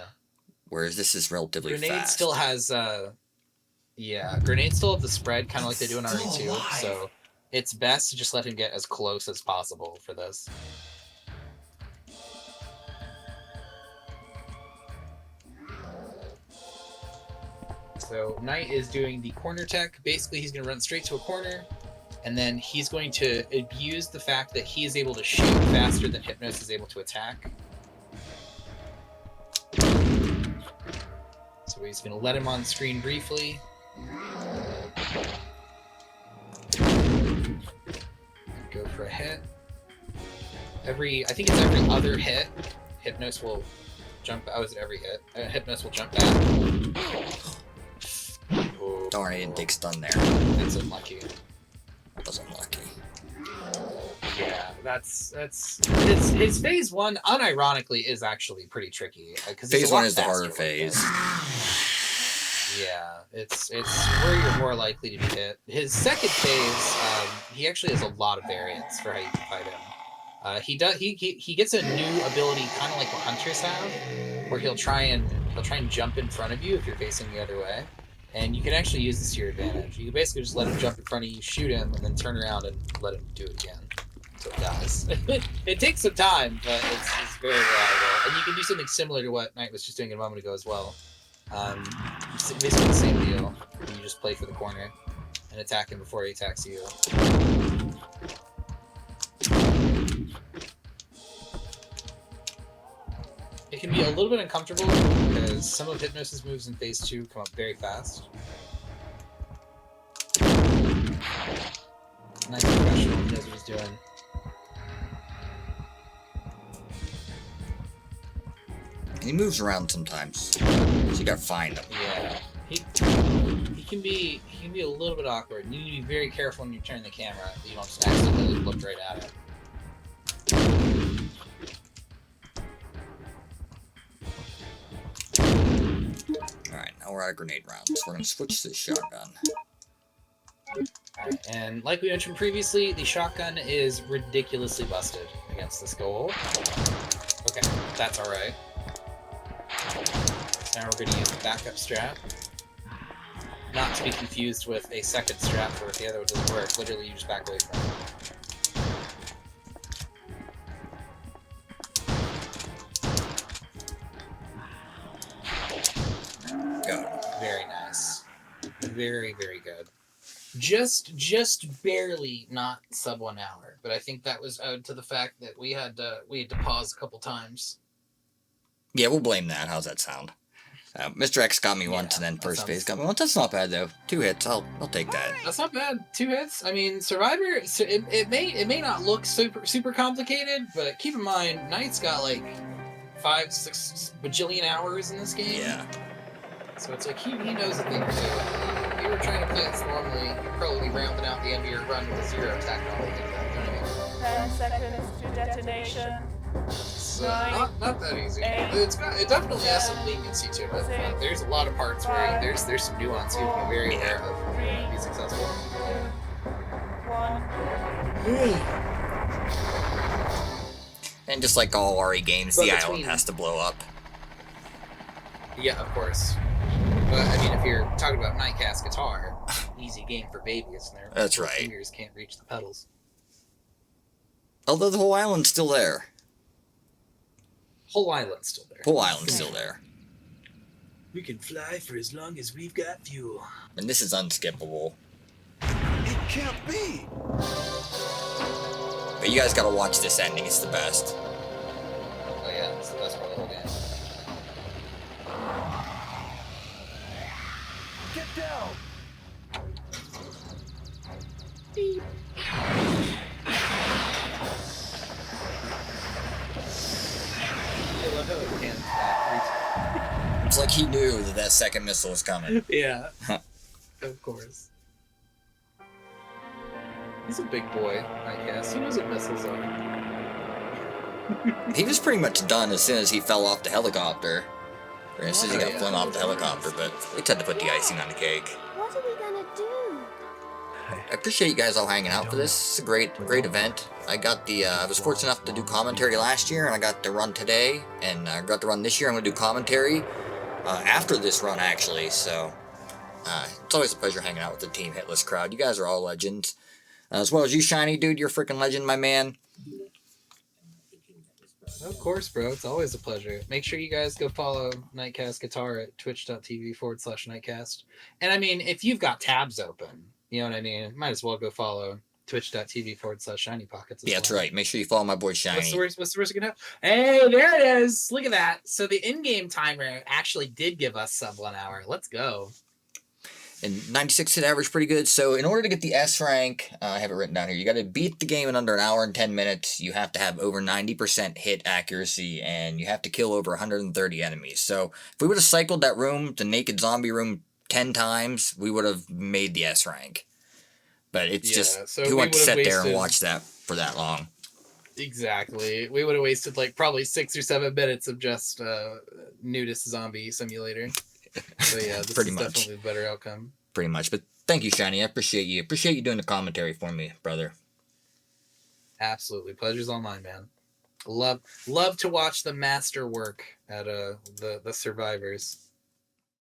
Whereas this is relatively fast. Grenade still has grenades still have the spread kind of like they do in RE2. So it's best to just let him get as close as possible for this. So Knight is doing the corner tech. Basically, he's going to run straight to a corner, and then he's going to abuse the fact that he is able to shoot faster than Hypnos is able to attack. So he's going to let him on screen briefly. Go for a hit. I think it's every other hit, Hypnos will jump. Oh, is it every hit? Hypnos will jump back. Oh, Darn, I didn't take stun there. that's unlucky. That was unlucky. Yeah, that's his phase one. Unironically, is actually pretty tricky because Phase one is the harder phase. Yeah, it's where you're more likely to be hit. His second phase, he actually has a lot of variants for how you can fight him. He gets a new ability, kind of like what hunters have, where he'll try and jump in front of you if you're facing the other way, and you can actually use this to your advantage. You can basically just let him jump in front of you, shoot him, and then turn around and let him do it again. So it dies. It takes some time, but it's very reliable, and you can do something similar to what Knight was just doing a moment ago as well. It's basically the same deal. You just play for the corner and attack him before he attacks you. It can be a little bit uncomfortable because some of Hypnos' moves in phase 2 come up very fast. Nice professional, he knows what he's doing. He moves around sometimes, so you gotta find him. Yeah, he can be a little bit awkward. You need to be very careful when you turn the camera that you don't just accidentally look right at it. Alright, now we're out of grenade rounds. We're gonna switch to the shotgun. Alright, and like we mentioned previously, the shotgun is ridiculously busted against this goal. Okay, that's alright. So now we're going to use the backup strap. Not to be confused with a second strap where if the other one doesn't work, literally you just back away from it. Go. Very nice. Very, very good. Just barely not sub 1 hour, but I think that was owed to the fact that we had to pause a couple times. Yeah, we'll blame that. How's that sound? Mr. X got me once, and then first phase got me once. That's not bad though. 2 hits. I'll take that. That's not bad. 2 hits. I mean, Survivor. It may not look super complicated, but keep in mind, Knight's got like 5-6 bajillion hours in this game. Yeah. So it's like he knows a thing or two. If you were trying to play this normally, you'd probably be rounding out the end of your run with a 0 attack and all that. You know what I mean? 10 seconds to detonation. So not that easy. It definitely has some leniency to it. But there's a lot of parts where there's some nuance you have to be very aware of to be successful. 1. And just like all RE games, But the between- island has to blow up. Yeah, of course. But I mean, if you're talking about Nightcast guitar, easy game for babies, and their That's poor right. fingers can't reach the pedals. Although the whole island's still there. Whole island's still there. Whole island's still there. We can fly for as long as we've got fuel. And this is unskippable. It can't be! But you guys gotta watch this ending, it's the best. Oh yeah, it's the best part of the whole game. Get down! Beep. It's like he knew that that second missile was coming. Yeah, of course. He's a big boy, I guess. He knows what missiles are. He was pretty much done as soon as he fell off the helicopter. Or as soon as he got flown off the helicopter, but they had to put the icing on the cake. What are we gonna do? I appreciate you guys all hanging out for this. It's a great event. I was fortunate enough to do commentary last year, and I got to run today, and I got to run this year. I'm going to do commentary after this run, actually, so it's always a pleasure hanging out with the Team Hitless crowd. You guys are all legends. As well as you, Shiny, dude. You're a freaking legend, my man. Of course, bro. It's always a pleasure. Make sure you guys go follow Nightcast Guitar at twitch.tv/Nightcast. And I mean, if you've got tabs open, you know what I mean? Might as well go follow Twitch.tv/Shiny Pockets. Yeah, that's right. Make sure you follow my boy Shiny. What's the worst gonna happen? Hey, there it is. Look at that. So the in-game timer actually did give us sub 1 hour. Let's go. And 96 hit average, pretty good. So in order to get the S rank, I have it written down here. You got to beat the game in under an hour and 10 minutes. You have to have over 90% hit accuracy, and you have to kill over 130 enemies. So if we would have cycled that room, the naked zombie room, 10 times, we would have made the S rank. But it's just, so who wants to sit there and wasted... watch that for that long? Exactly. We would have wasted like probably 6 or 7 minutes of just nudist zombie simulator. So yeah, this Pretty is much. definitely the better outcome. Pretty much. But thank you, Shiny. I appreciate you. Appreciate you doing the commentary for me, brother. Absolutely. Pleasure's all mine, man. Love to watch the master work at the survivors.